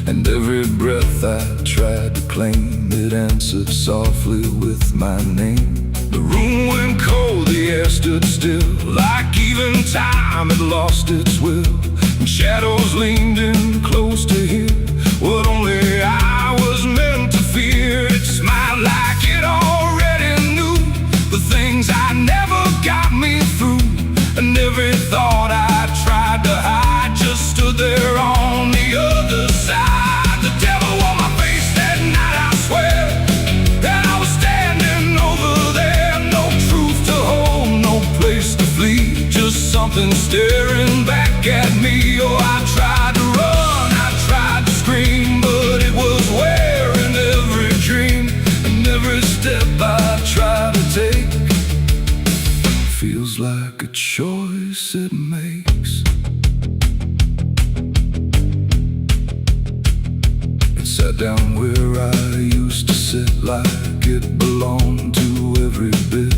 And every breath I tried to claim, it answered softly with my name. The room went cold, the air stood still, like even time had lost its will. And shadows leaned in close to hear what only I was meant to fear. It smiled like it already knew the things I never got me through. And every thought I tried to hide just stood there on the other side. The devil on my face that night, I swear, that I was standing over there. No truth to hold, no place to flee, just something staring back at me. Oh, I tried to run, I tried to scream, but it was wearing every dream. And every step I tried to take feels like a choice it makes. It sat down where I used to sit, like it belonged to every bit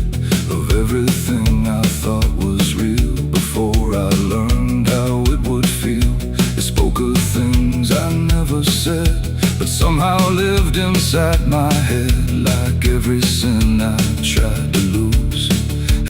of everything I thought was real. Before I learned how it would feel, it spoke of things I never said, but somehow lived inside my head. Like every sin